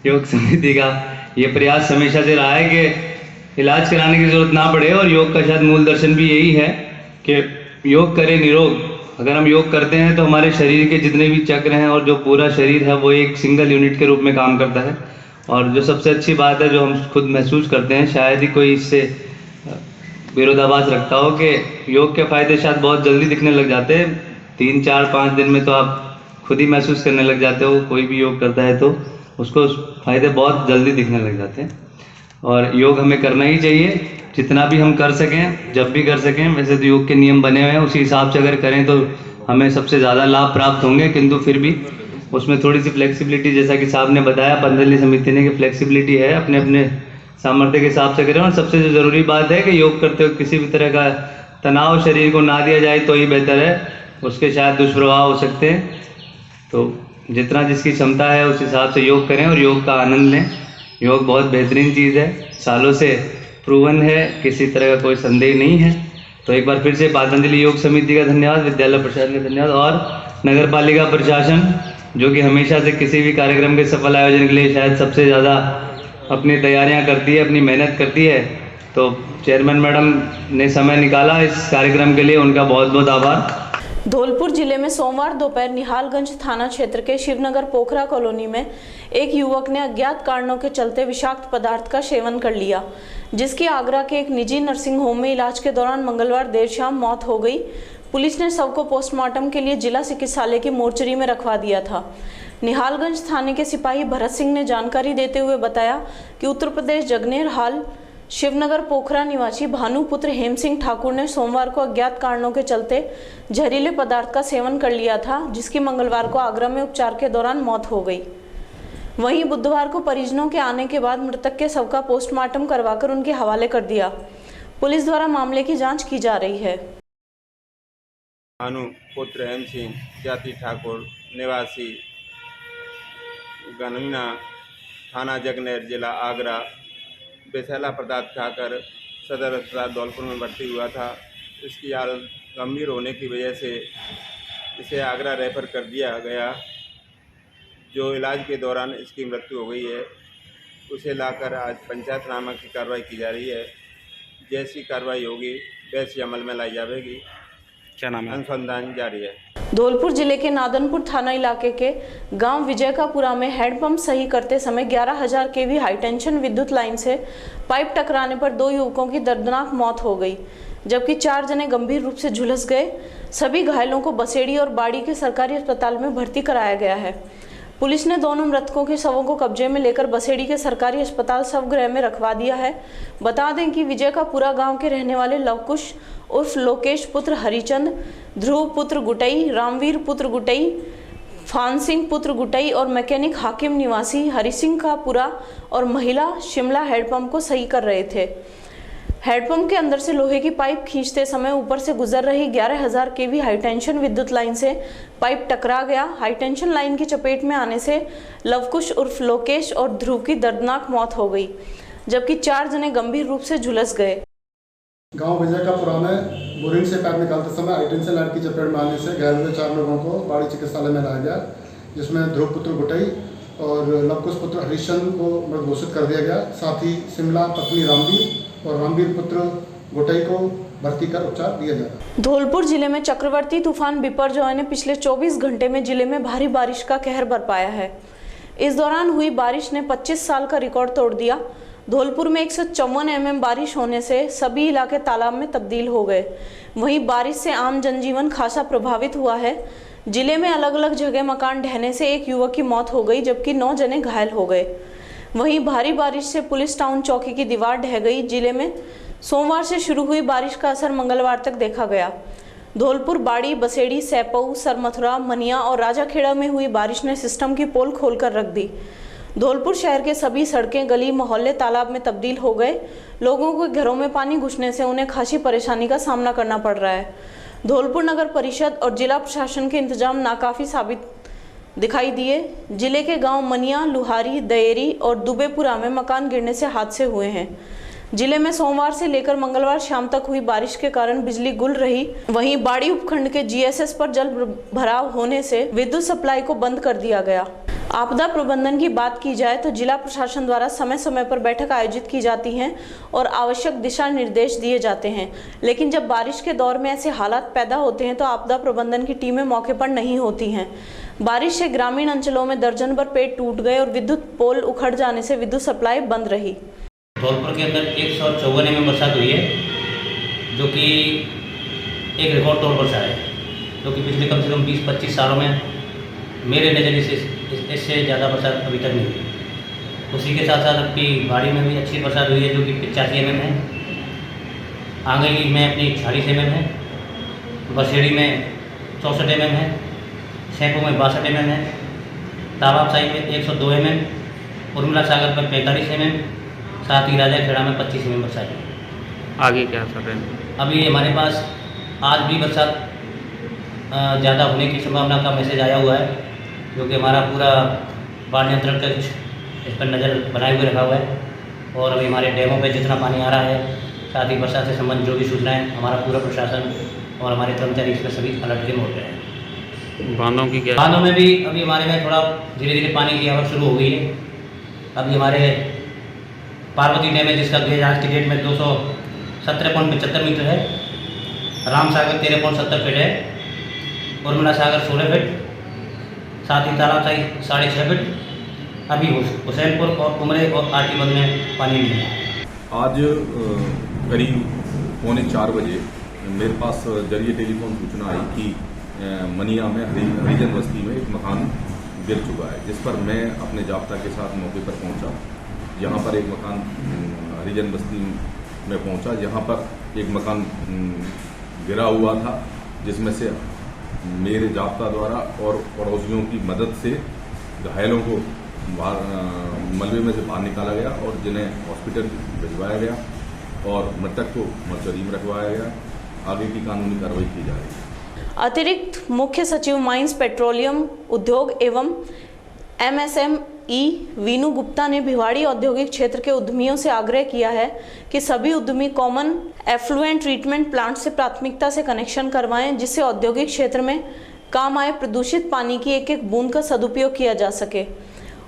योग समिति का ये प्रयास हमेशा से रहा है कि इलाज कराने की जरूरत ना पड़े, और योग का शायद मूल दर्शन भी यही है कि योग करें निरोग। अगर हम योग करते हैं तो हमारे शरीर के जितने भी चक्र हैं और जो पूरा शरीर है वो एक सिंगल यूनिट के रूप में काम करता है। और जो सबसे अच्छी बात है, जो हम खुद महसूस करते हैं, शायद ही कोई इससे विरोधाभास रखता हो कि योग के फायदे शायद बहुत जल्दी दिखने लग जाते हैं। 3, 4, 5 दिन में तो आप खुद ही महसूस करने लग जाते हो। कोई भी योग करता है तो उसको फायदे बहुत जल्दी दिखने लग जाते हैं। और योग हमें करना ही चाहिए, जितना भी हम कर सकें, जब भी कर सकें। वैसे तो योग के नियम बने हुए हैं, उसी हिसाब से अगर करें तो हमें सबसे ज़्यादा लाभ प्राप्त होंगे। किंतु फिर भी उसमें थोड़ी सी फ्लेक्सिबिलिटी, जैसा कि साहब ने बताया, पतंजलि समिति ने, कि फ्लेक्सिबिलिटी है, अपने अपने सामर्थ्य के हिसाब से करें। और सबसे जो ज़रूरी बात है कि योग करते हुए किसी भी तरह का तनाव शरीर को ना दिया जाए तो ही बेहतर है, उसके शायद दुष्प्रभाव हो सकते हैं। तो जितना जिसकी क्षमता है उस हिसाब से योग करें और योग का आनंद लें। योग बहुत बेहतरीन चीज़ है, सालों से प्रूवन है, किसी तरह का कोई संदेह नहीं है। तो एक बार फिर से पातंजलि योग समिति का धन्यवाद, विद्यालय प्रशासन का धन्यवाद और नगर पालिका प्रशासन जो कि हमेशा से किसी भी कार्यक्रम के सफल आयोजन के लिए शायद सबसे ज़्यादा अपनी तैयारियां करती है, अपनी मेहनत करती है। तो चेयरमैन मैडम ने समय निकाला इस कार्यक्रम के लिए, उनका बहुत बहुत आभार। धौलपुर जिले में सोमवार दोपहर निहालगंज थाना क्षेत्र के शिवनगर पोखरा कॉलोनी में एक युवक ने अज्ञात कारणों के चलते विषाक्त पदार्थ का सेवन कर लिया, जिसकी आगरा के एक निजी नर्सिंग होम में इलाज के दौरान मंगलवार देर शाम मौत हो गई। पुलिस ने शव को पोस्टमार्टम के लिए जिला चिकित्सालय की मोर्चरी में रखवा दिया था। निहालगंज थाने के सिपाही भरत सिंह ने जानकारी देते हुए बताया कि उत्तर प्रदेश जगनेर हाल शिवनगर पोखरा निवासी भानुपुत्र हेम सिंह ठाकुर ने सोमवार को अज्ञात कारणों के चलते जहरीले पदार्थ का सेवन कर लिया था, जिसकी मंगलवार को आगरा में उपचार के दौरान मौत हो गई। वहीं बुधवार को परिजनों के आने के बाद मृतक के शव का पोस्टमार्टम करवाकर उनके हवाले कर दिया। पुलिस द्वारा मामले की जांच की जा रही है। भानुपुत्र हेम सिंह जाति ठाकुर निवासी गनंगना थाना जगनेर जिला आगरा विषैला पदार्थ खाकर सदर अस्पताल धौलपुर में भर्ती हुआ था। इसकी हालत गंभीर होने की वजह से इसे आगरा रेफर कर दिया गया। जो इलाज के दौरान इसकी मृत्यु हो गई है, उसे लाकर आज पंचायतनामा की कार्रवाई की जा रही है। जैसी कार्रवाई होगी वैसी अमल में लाई जाएगी। क्या नाम है? अनुसंधान जारी है। धौलपुर जिले के नादनपुर थाना इलाके के गांव विजयकापुरा में हैंडपंप सही करते समय 11,000 केवी हाईटेंशन विद्युत लाइन से पाइप टकराने पर 2 युवकों की दर्दनाक मौत हो गई, जबकि 4 जने गंभीर रूप से झुलस गए। सभी घायलों को बसेड़ी और बाड़ी के सरकारी अस्पताल में भर्ती कराया गया है। पुलिस ने दोनों मृतकों के शवों को कब्जे में लेकर बसेड़ी के सरकारी अस्पताल शवगृह में रखवा दिया है। बता दें कि विजयकापुरा गांव के रहने वाले लवकुश उर्फ लोकेश पुत्र हरिचंद, ध्रुव पुत्र गुटई, रामवीर पुत्र गुटई, फान सिंह पुत्र गुटई और मैकेनिक हाकिम निवासी हरिसिंह का पुरा और महिला शिमला हैंडपंप को सही कर रहे थे। हैंडपंप के अंदर से लोहे की पाइप खींचते समय ऊपर से गुजर रही 11,000 केवी हाईटेंशन विद्युत लाइन से पाइप टकरा गया। हाईटेंशन लाइन की चपेट में आने से लवकुश उर्फ लोकेश और ध्रुव की दर्दनाक मौत हो गई, जबकि 4 जने गंभीर रूप से झुलस गए। गांव विजयकापुरा में बोरिंग से पाइप निकालते समय हाईटेंशन लाइन की चपेट में आने से घायल हुए 4 लोगों को बाड़ी चिकित्सालय में लाया गया, जिसमें ध्रुव पुत्र गुटई और लवकुश पुत्र हरिचंद को मृत घोषित कर दिया गया। साथ ही शिमला पत्नी रामवीर और रामवीर पुत्र गोटई को भर्ती कर उपचार दिया जा रहा है। धौलपुर जिले में चक्रवर्ती तूफान बिपरजॉय ने पिछले 24 घंटे में जिले में भारी बारिश का कहर बरपाया है। इस दौरान हुई बारिश ने 25 साल का रिकॉर्ड तोड़ दिया। धौलपुर में 154 mm बारिश होने से सभी इलाके तालाब में तब्दील हो गए। वहीं बारिश से आम जनजीवन खासा प्रभावित हुआ है। जिले में अलग अलग जगह मकान ढहने से एक युवक की मौत हो गई, जबकि 9 जने घायल हो गए। वहीं भारी बारिश से पुलिस टाउन चौकी की दीवार ढह गई। जिले में सोमवार से शुरू हुई बारिश का असर मंगलवार तक देखा गया। धौलपुर, बाड़ी, बसेड़ी, सैपऊ, सरमथुरा, मनिया और राजाखेड़ा में हुई बारिश ने सिस्टम की पोल खोलकर रख दी। धौलपुर शहर के सभी सड़कें, गली, मोहल्ले तालाब में तब्दील हो गए। लोगों को घरों में पानी घुसने से उन्हें खासी परेशानी का सामना करना पड़ रहा है। धौलपुर नगर परिषद और जिला प्रशासन के इंतजाम नाकाफी साबित दिखाई दिए। जिले के गांव मनिया, लुहारी, दयेरी और दुबेपुरा में मकान गिरने से हादसे हुए हैं। जिले में सोमवार से लेकर मंगलवार शाम तक हुई बारिश के कारण बिजली गुल रही। वहीं बाड़ी उपखंड के जीएसएस पर जल भराव होने से विद्युत सप्लाई को बंद कर दिया गया। आपदा प्रबंधन की बात की जाए तो जिला प्रशासन द्वारा समय समय पर बैठक आयोजित की जाती हैं और आवश्यक दिशा निर्देश दिए जाते हैं, लेकिन जब बारिश के दौर में ऐसे हालात पैदा होते हैं तो आपदा प्रबंधन की टीमें मौके पर नहीं होती हैं। बारिश से ग्रामीण अंचलों में दर्जन भर पेड़ टूट गए और विद्युत पोल उखड़ जाने से विद्युत सप्लाई बंद रही। धौलपुर के अंदर 154 mm बरसात हुई है, जो कि एक रिकॉर्ड तौर पर है, जो कि पिछले कम से कम 20-25 सालों में मेरे नज़रिए से इससे ज़्यादा बरसात अभी तक नहीं हुई। उसी के साथ साथ अपनी बाड़ी में भी अच्छी बरसात हुई है, जो कि 85 mm है। आंगई में अपनी 40 mm है, बसेड़ी में 64 mm है, सैपू में 62 mm है, ताबाबसाई में 102 mm, उर्मिला सागर में 45 mm, साथ ही राजाखेड़ा में 25 mm बरसात है। आगे क्या कर रहे हैं? अभी हमारे पास आज भी बरसात ज़्यादा होने की संभावना का मैसेज आया हुआ है, जो कि हमारा पूरा बाढ़ नियंत्रण का कुछ इस पर नज़र बनाए हुए रखा हुआ है। और अभी हमारे डैमों पे जितना पानी आ रहा है, साथ ही बरसात से संबंधित जो भी सूचनाएं, हमारा पूरा प्रशासन और हमारे कर्मचारी इसमें सभी अलर्ट के मोड पे हैं। बांधों की क्या? बांधों में भी अभी हमारे में थोड़ा धीरे धीरे पानी की आवक शुरू हो गई है। अभी हमारे पार्वती डैम है जिसका गेज आज की डेट में 217.75 मीटर है, राम सागर 13.70 फीट है, उर्मिला सागर 16 फीट, साथ ही तालाब साई 6.5 फीट। अभी हुसैनपुर और उमरे और आरटी-1 में पानी नहीं है। आज करीब 3:45 बजे मेरे पास जरिए टेलीफोन सूचना आई कि मनिया में हरिजन बस्ती में एक मकान गिर चुका है, जिस पर मैं अपने जाब्ता के साथ मौके पर पहुंचा। यहाँ पर एक मकान हरिजन बस्ती में पहुंचा, जहाँ पर एक मकान गिरा हुआ था, जिसमें से मेरे जाब्ता द्वारा और पड़ोसियों की मदद से घायलों को मलबे में से बाहर निकाला गया और जिन्हें हॉस्पिटल भिजवाया गया और मृतक को मर्चरी में रखवाया गया। आगे की कानूनी कार्रवाई की जा रही है। अतिरिक्त मुख्य सचिव माइंस पेट्रोलियम उद्योग एवं MSME वीनू गुप्ता ने भिवाड़ी औद्योगिक क्षेत्र के उद्यमियों से आग्रह किया है कि सभी उद्यमी कॉमन एफ्लुएंट ट्रीटमेंट प्लांट से प्राथमिकता से कनेक्शन करवाएं, जिससे औद्योगिक क्षेत्र में काम आए प्रदूषित पानी की एक एक बूंद का सदुपयोग किया जा सके।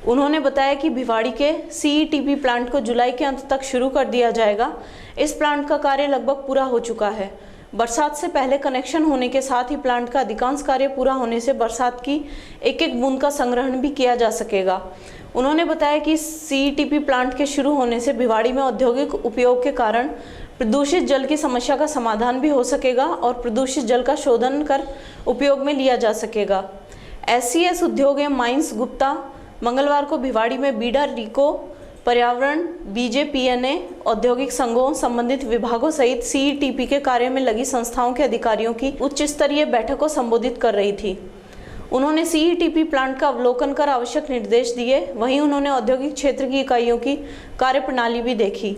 उन्होंने बताया कि भिवाड़ी के CETP प्लांट को जुलाई के अंत तक शुरू कर दिया जाएगा। इस प्लांट का कार्य लगभग पूरा हो चुका है। बरसात से पहले कनेक्शन होने के साथ ही प्लांट का अधिकांश कार्य पूरा होने से बरसात की एक एक बूंद का संग्रहण भी किया जा सकेगा। उन्होंने बताया कि CETP प्लांट के शुरू होने से भिवाड़ी में औद्योगिक उपयोग के कारण प्रदूषित जल की समस्या का समाधान भी हो सकेगा और प्रदूषित जल का शोधन कर उपयोग में लिया जा सकेगा। SCS उद्योग एवं माइंस गुप्ता मंगलवार को भिवाड़ी में बीडा रिको, पर्यावरण, BJPNA, औद्योगिक संघों, संबंधित विभागों सहित CETP के कार्य में लगी संस्थाओं के अधिकारियों की उच्च स्तरीय बैठक को संबोधित कर रही थी। उन्होंने CETP प्लांट का अवलोकन कर आवश्यक निर्देश दिए। वहीं उन्होंने औद्योगिक क्षेत्र की इकाइयों की कार्यप्रणाली भी देखी।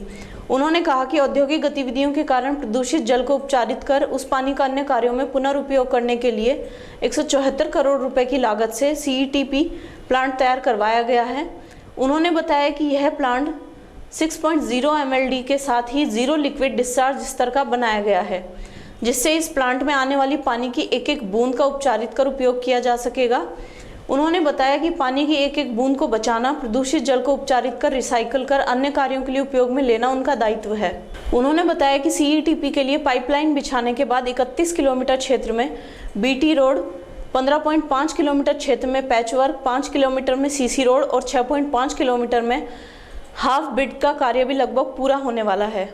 उन्होंने कहा कि औद्योगिक गतिविधियों के कारण प्रदूषित जल को उपचारित कर उस पानी का अन्य कार्यों में पुनर्उपयोग करने के लिए 174 करोड़ रुपए की लागत से CETP प्लांट तैयार करवाया गया है। उन्होंने बताया कि यह प्लांट 6.0 MLD के साथ ही जीरो लिक्विड डिस्चार्ज स्तर का बनाया गया है, जिससे इस प्लांट में आने वाली पानी की एक एक बूंद का उपचारित कर उपयोग किया जा सकेगा। उन्होंने बताया कि पानी की एक एक बूंद को बचाना, प्रदूषित जल को उपचारित कर रिसाइकल कर अन्य कार्यों के लिए उपयोग में लेना उनका दायित्व है। उन्होंने बताया कि CETP के लिए पाइपलाइन बिछाने के बाद 31 किलोमीटर क्षेत्र में BT रोड, 15.5 किलोमीटर क्षेत्र में पैचवर्क, 5 किलोमीटर में CC रोड और 6.5 किलोमीटर में हाफ बिड का कार्य भी लगभग पूरा होने वाला है।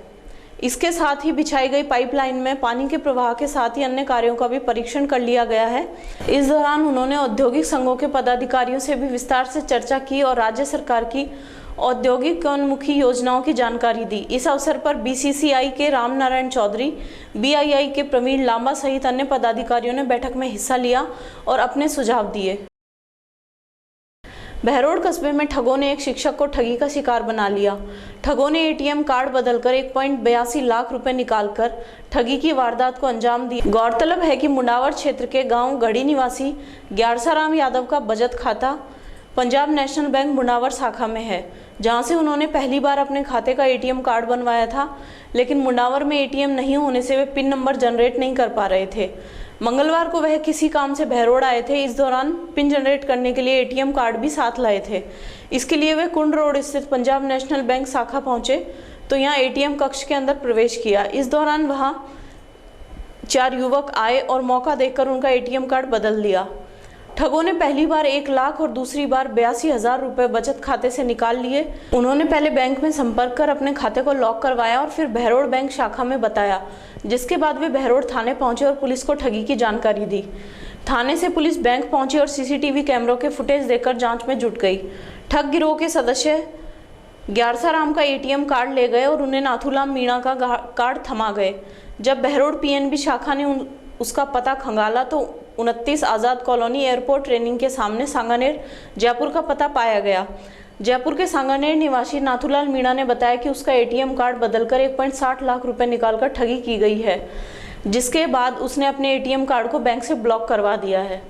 इसके साथ ही बिछाई गई पाइपलाइन में पानी के प्रवाह के साथ ही अन्य कार्यों का भी परीक्षण कर लिया गया है। इस दौरान उन्होंने औद्योगिक संघों के पदाधिकारियों से भी विस्तार से चर्चा की और राज्य सरकार की औद्योगिकोन्मुखी योजनाओं की जानकारी दी। इस अवसर पर BCCI के राम नारायण चौधरी, BII के प्रवीण लांबा सहित अन्य पदाधिकारियों ने बैठक में हिस्सा लिया और अपने सुझाव दिए। बहरोड कस्बे में ठगों ने एक शिक्षक को ठगी का शिकार बना लिया। ठगों ने ATM कार्ड बदलकर 1.82 लाख रुपए निकालकर ठगी की वारदात को अंजाम दिया। गौरतलब है कि मुंडावर क्षेत्र के गांव गढ़ी निवासी ग्यारसाराम यादव का बचत खाता पंजाब नेशनल बैंक मुंडावर शाखा में है, जहां से उन्होंने पहली बार अपने खाते का ATM कार्ड बनवाया था, लेकिन मुंडावर में ATM नहीं होने से वे पिन नंबर जनरेट नहीं कर पा रहे थे। मंगलवार को वह किसी काम से बहरोड आए थे। इस दौरान पिन जनरेट करने के लिए ATM कार्ड भी साथ लाए थे। इसके लिए वे कुंड रोड स्थित पंजाब नेशनल बैंक शाखा पहुंचे तो यहां ATM कक्ष के अंदर प्रवेश किया। इस दौरान वहां 4 युवक आए और मौका देखकर उनका ATM कार्ड बदल दिया। ठगों ने पहली बार 1 लाख और दूसरी बार 82,000 रुपए बचत खाते से निकाल लिए। उन्होंने पहले बैंक में संपर्क कर अपने खाते को लॉक करवाया और फिर बहरोड बैंक शाखा में बताया, जिसके बाद वे बहरोड थाने पहुंचे और पुलिस को ठगी की जानकारी दी। थाने से पुलिस बैंक पहुंची और CCTV कैमरों के फुटेज देखकर जांच में जुट गई। ठग गिरोह के सदस्य ग्यारसाराम का ATM कार्ड ले गए और उन्हें नाथूराम मीणा का कार्ड थमा गए। जब बहरोड PNB शाखा ने उसका पता खंगाला तो 29 आज़ाद कॉलोनी एयरपोर्ट ट्रेनिंग के सामने सांगानेर जयपुर का पता पाया गया। जयपुर के सांगानेर निवासी नाथूलाल मीणा ने बताया कि उसका ATM कार्ड बदलकर 1.60 लाख रुपए निकालकर ठगी की गई है, जिसके बाद उसने अपने ATM कार्ड को बैंक से ब्लॉक करवा दिया है।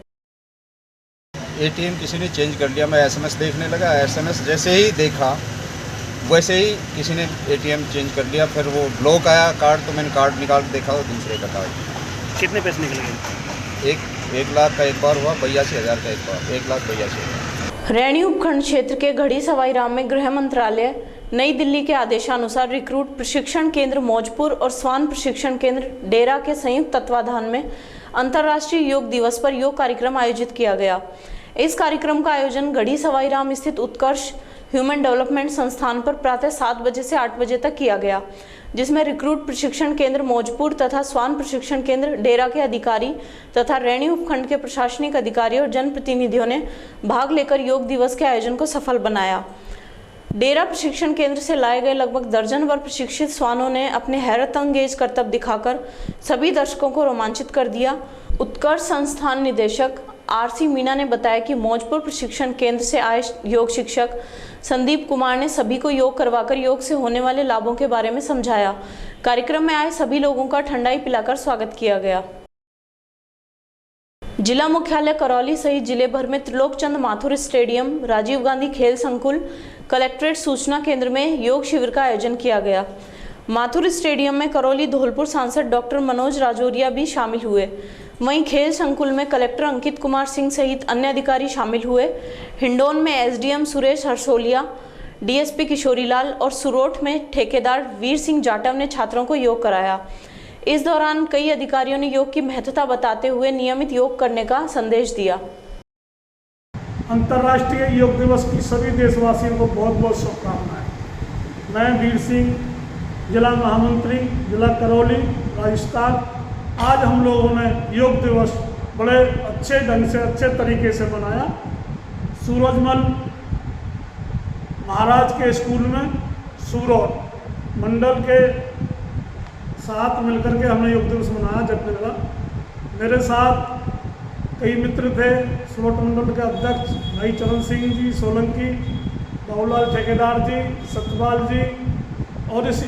एटीएम किसी ने चेंज कर लिया। मैं एसएमएस देखने लगा, एसएमएस जैसे ही देखा वैसे ही किसी ने एटीएम चेंज कर लिया। फिर वो ब्लॉक आया कार्ड, तो मैंने कार्ड निकाल के देखा तो दूसरे का कार्ड। कितने पैसे निकल गए? 1 लाख का एक बार हुआ, 82,000 का एक बार, 1,82,000। रैणी उपखंड क्षेत्र के घड़ी सवाई राम में गृह मंत्रालय नई दिल्ली के आदेशानुसार रिक्रूट प्रशिक्षण केंद्र मौजपुर और स्वान प्रशिक्षण केंद्र डेरा के संयुक्त तत्वाधान में अंतर्राष्ट्रीय योग दिवस पर योग कार्यक्रम आयोजित किया गया। इस कार्यक्रम का आयोजन घड़ी सवाई राम स्थित उत्कर्ष ह्यूमन डेवलपमेंट संस्थान पर प्रातः 7 बजे से 8 बजे तक किया गया, जिसमें रिक्रूट प्रशिक्षण केंद्र मौजपुर तथा स्वान प्रशिक्षण केंद्र डेरा के अधिकारी तथा रैणी उपखंड के प्रशासनिक अधिकारी और जनप्रतिनिधियों ने भाग लेकर योग दिवस के आयोजन को सफल बनाया। डेरा प्रशिक्षण केंद्र से लाए गए लगभग दर्जन भर प्रशिक्षित स्वानों ने अपने हैरतअंगेज करतब दिखाकर सभी दर्शकों को रोमांचित कर दिया। उत्कर्ष संस्थान निदेशक आरसी मीना ने बताया कि मौजपुर प्रशिक्षण केंद्र से आए योग शिक्षक संदीप कुमार ने सभी को योग करवाकर योग से होने वाले लाभों के बारे में समझाया। कार्यक्रम में आए सभी लोगों का ठंडाई पिलाकर स्वागत किया गया। जिला मुख्यालय करौली सहित जिले भर में त्रिलोकचंद माथुर स्टेडियम, राजीव गांधी खेल संकुल, कलेक्ट्रेट सूचना केंद्र में योग शिविर का आयोजन किया गया। माथुर स्टेडियम में करौली धौलपुर सांसद डॉक्टर मनोज राजौरिया भी शामिल हुए। वहीं खेल संकुल में कलेक्टर अंकित कुमार सिंह सहित अन्य अधिकारी शामिल हुए। हिंडौन में एसडीएम सुरेश हरसोलिया, डीएसपी किशोरीलाल और सुरोठ में ठेकेदार वीर सिंह जाटव ने छात्रों को योग कराया। इस दौरान कई अधिकारियों ने योग की महत्ता बताते हुए नियमित योग करने का संदेश दिया। अंतर्राष्ट्रीय योग दिवस की सभी देशवासियों को बहुत बहुत शुभकामनाएं। मैं वीर सिंह, जिला महामंत्री, जिला करौली, राजस्थान। आज हम लोगों ने योग दिवस बड़े अच्छे ढंग से, अच्छे तरीके से मनाया। सूरजमल महाराज के स्कूल में सूरत मंडल के साथ मिलकर के हमने योग दिवस मनाया। जब मिला मेरे साथ कई मित्र थे, सूरत मंडल के अध्यक्ष भाई चरण सिंह जी सोलंकी, बाबूलाल ठेकेदार जी, सत्यपाल जी। और इस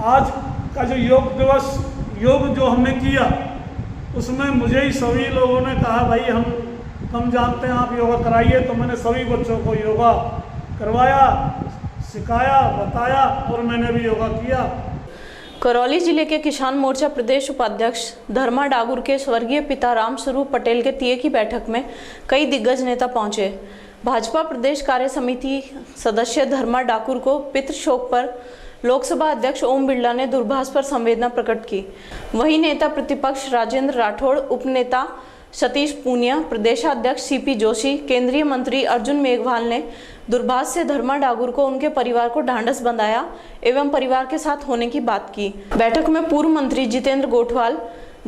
आज का जो योग दिवस, योग जो हमने किया, उसमें मुझे ही सभी लोगों ने कहा भाई हम कम जानते हैं, आप योगा कराइए। तो मैंने सभी बच्चों को योगा करवाया, सिखाया, बताया और मैंने भी योगा किया। करौली जिले के किसान मोर्चा प्रदेश उपाध्यक्ष धर्मा डागुर के स्वर्गीय पिता राम स्वरूप पटेल के तिये की बैठक में कई दिग्गज नेता पहुंचे। भाजपा प्रदेश कार्य समिति सदस्य धर्मा डाकुर को पितृ शोक पर लोकसभा अध्यक्ष ओम बिरला ने दूरभाष पर संवेदना प्रकट की। वहीं नेता प्रतिपक्ष राजेंद्र राठौड़, उपनेता सतीश पूनिया, प्रदेशाध्यक्ष सीपी जोशी, केंद्रीय मंत्री अर्जुन मेघवाल ने दूरभाष से धर्मा डागुर को उनके परिवार को ढांढस बंधाया एवं परिवार के साथ होने की बात की। बैठक में पूर्व मंत्री जितेंद्र गोठवाल,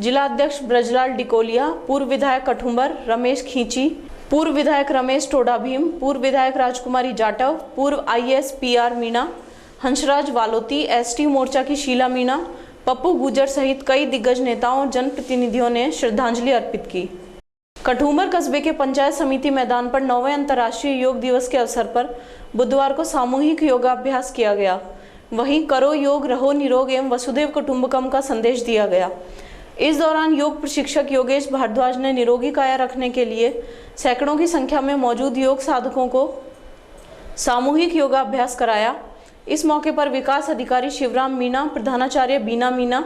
जिला अध्यक्ष ब्रजलाल डिकोलिया, पूर्व विधायक कठुम्बर रमेश खींची, पूर्व विधायक रमेश टोडा भीम, पूर्व विधायक राजकुमारी जाटव, पूर्व IAS PR Meena, Hansraj Waloti, ST मोर्चा की शीला मीणा, पप्पू गुजर सहित कई दिग्गज नेताओं और जनप्रतिनिधियों ने श्रद्धांजलि अर्पित की। कठुम्बर कस्बे के पंचायत समिति मैदान पर 9वें अंतर्राष्ट्रीय योग दिवस के अवसर पर बुधवार को सामूहिक योगाभ्यास किया गया। वहीं करो योग, रहो निरोग एवं वसुधैव कुटुंबकम का संदेश दिया गया। इस दौरान योग प्रशिक्षक योगेश भारद्वाज ने निरोगी काया रखने के लिए सैकड़ों की संख्या में मौजूद योग साधकों को सामूहिक योगाभ्यास कराया। इस मौके पर विकास अधिकारी शिवराम मीणा, प्रधानाचार्य बीना मीणा,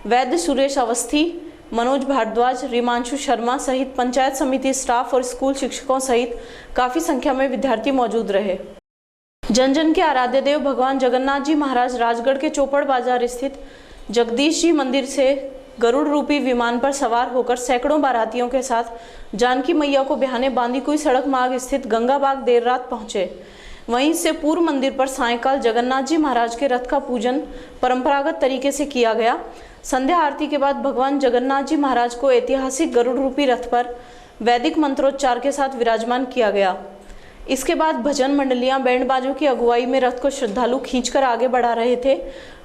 वैद्य सुरेश अवस्थी, मनोज भारद्वाज, रिमांशु शर्मा सहित पंचायत समिति स्टाफ और स्कूल शिक्षकों सहित काफी संख्या में विद्यार्थी मौजूद रहे। जन जन के आराध्य देव भगवान जगन्नाथ जी महाराज राजगढ़ के चौपड़ बाजार स्थित जगदीश जी मंदिर से गरुड़ रूपी विमान पर सवार होकर सैकड़ों बारातियों के साथ जानकी मैया को बिहाने बांदीकुई सड़क मार्ग स्थित गंगा बाग देर रात पहुंचे। वहीं से पूर्व मंदिर पर सायंकाल जगन्नाथ जी महाराज के रथ का पूजन परंपरागत तरीके से किया गया। संध्या आरती के बाद भगवान जगन्नाथ जी महाराज को ऐतिहासिक गरुड़ रूपी रथ पर वैदिक मंत्रोच्चार के साथ विराजमान किया गया। इसके बाद भजन मंडलियां बैंड बाजों की अगुवाई में रथ को श्रद्धालु खींचकर आगे बढ़ा रहे थे।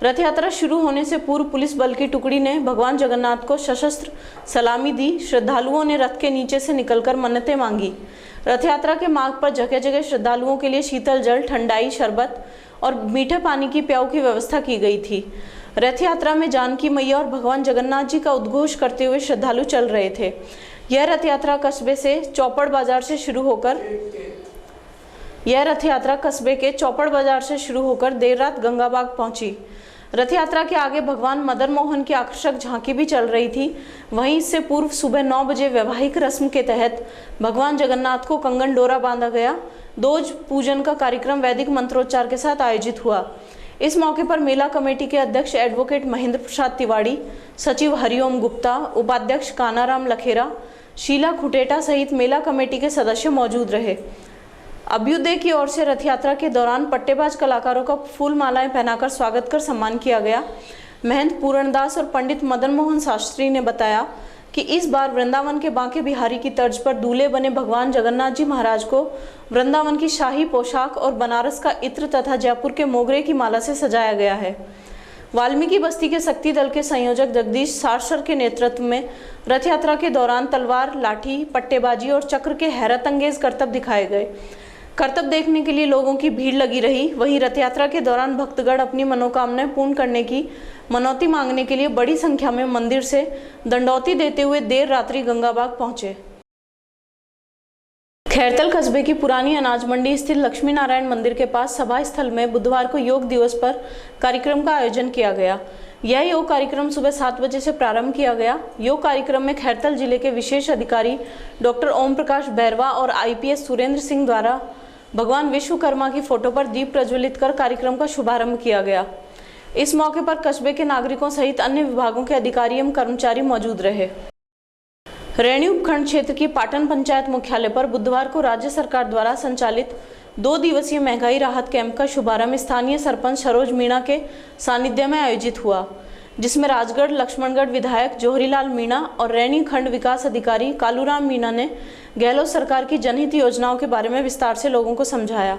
रथ यात्रा शुरू होने से पूर्व पुलिस बल की टुकड़ी ने भगवान जगन्नाथ को सशस्त्र सलामी दी। श्रद्धालुओं ने रथ के नीचे से निकलकर मन्नतें मांगी। रथ यात्रा के मार्ग पर जगह जगह श्रद्धालुओं के लिए शीतल जल, ठंडाई, शरबत और मीठे पानी की प्याऊ की व्यवस्था की गई थी। रथ यात्रा में जानकी मैया और भगवान जगन्नाथ जी का उद्घोष करते हुए श्रद्धालु चल रहे थे। यह रथ यात्रा कस्बे के चौपड़ बाजार से शुरू होकर देर रात गंगाबाग पहुंची। रथ यात्रा के आगे भगवान मदन मोहन की आकर्षक झांकी भी चल रही थी। वहीं इससे पूर्व सुबह 9 बजे वैवाहिक रस्म के तहत भगवान जगन्नाथ को कंगन डोरा बांधा गया। दोज पूजन का कार्यक्रम वैदिक मंत्रोच्चार के साथ आयोजित हुआ। इस मौके पर मेला कमेटी के अध्यक्ष एडवोकेट महेंद्र प्रसाद तिवाड़ी, सचिव हरिओम गुप्ता, उपाध्यक्ष कानाराम लखेरा, शीला खुटेटा सहित मेला कमेटी के सदस्य मौजूद रहे। अभ्युदय की ओर से रथ यात्रा के दौरान पट्टेबाज कलाकारों का फूल मालाएं पहनाकर स्वागत कर सम्मान किया गया। महंत पूरणदास और पंडित मदन मोहन शास्त्री ने बताया कि इस बार वृंदावन के बांके बिहारी की तर्ज पर दूल्हे बने भगवान जगन्नाथ जी महाराज को वृंदावन की शाही पोशाक और बनारस का इत्र तथा जयपुर के मोगरे की माला से सजाया गया है। वाल्मीकि बस्ती के शक्ति दल के संयोजक जगदीश सारसर के नेतृत्व में रथ यात्रा के दौरान तलवार, लाठी, पट्टेबाजी और चक्र के हैरत अंगेज करतब दिखाए गए। करतब देखने के लिए लोगों की भीड़ लगी रही। वहीं रथ यात्रा के दौरान भक्तगण अपनी मनोकामनाएं पूर्ण करने की मनौती मांगने के लिए बड़ी संख्या में मंदिर से दंडौती देते हुए देर रात्रि गंगाबाग पहुंचे। खैरतल कस्बे की पुरानी अनाज मंडी स्थित लक्ष्मी नारायण मंदिर के पास सभा स्थल में बुधवार को योग दिवस पर कार्यक्रम का आयोजन किया गया। यह योग कार्यक्रम सुबह 7 बजे से प्रारंभ किया गया। योग कार्यक्रम में खैरतल जिले के विशेष अधिकारी डॉक्टर ओम प्रकाश बैरवा और IPS सुरेंद्र सिंह द्वारा भगवान विश्वकर्मा की फोटो पर दीप प्रज्वलित कर कार्यक्रम का शुभारंभ किया गया। इस मौके पर कस्बे के नागरिकों सहित अन्य विभागों के अधिकारी एवं कर्मचारी मौजूद रहे। रैणी उपखंड क्षेत्र की पाटन पंचायत मुख्यालय पर बुधवार को राज्य सरकार द्वारा संचालित 2 दिवसीय महंगाई राहत कैंप का शुभारंभ स्थानीय सरपंच सरोज मीणा के सानिध्य में आयोजित हुआ, जिसमें राजगढ़ लक्ष्मणगढ़ विधायक जोहरीलाल मीणा और रैणी खंड विकास अधिकारी कालूराम मीणा ने गहलोत सरकार की जनहित योजनाओं के बारे में विस्तार से लोगों को समझाया।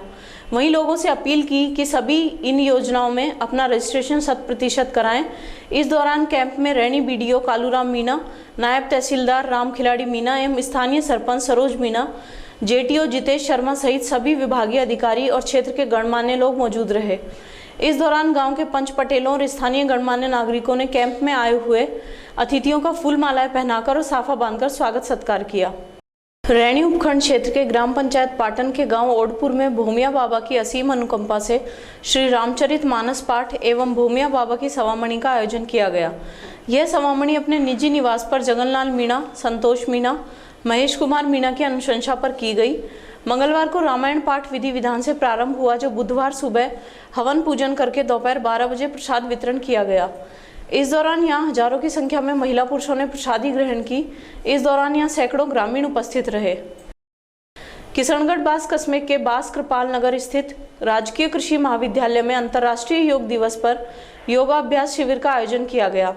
वहीं लोगों से अपील की कि सभी इन योजनाओं में अपना रजिस्ट्रेशन 100% कराएं। इस दौरान कैंप में रैणी BDO कालूराम मीणा, नायब तहसीलदार राम खिलाड़ी मीणा एवं स्थानीय सरपंच सरोज मीणा, JTO जितेश शर्मा सहित सभी विभागीय अधिकारी और क्षेत्र के गणमान्य लोग मौजूद रहे। इस दौरान गांव के पंच पटेलों और स्थानीय गणमान्य नागरिकों ने कैंप में आए हुए अतिथियों का फूल मालाएं पहनाकर और साफा बांधकर स्वागत सत्कार किया। रैणी उपखंड क्षेत्र के ग्राम पंचायत पाटन के गांव ओडपुर में भूमिया बाबा की असीम अनुकंपा से श्री रामचरित मानस पाठ एवं भूमिया बाबा की सवामणि का आयोजन किया गया। यह सवामणि अपने निजी निवास पर जगनलाल मीणा, संतोष मीणा, महेश कुमार मीणा की अनुशंसा पर की गई। मंगलवार को रामायण पाठ विधि विधान से प्रारंभ हुआ, जो बुधवार सुबह हवन पूजन करके दोपहर 12 बजे प्रसाद वितरण किया गया। इस दौरान यहां हजारों की संख्या में महिला पुरुषों ने प्रसादी ग्रहण की। इस दौरान यहां सैकड़ों ग्रामीण उपस्थित रहे। किशनगढ़ बास कस्बे के बास कृपाल नगर स्थित राजकीय कृषि महाविद्यालय में अंतर्राष्ट्रीय योग दिवस पर योगाभ्यास शिविर का आयोजन किया गया।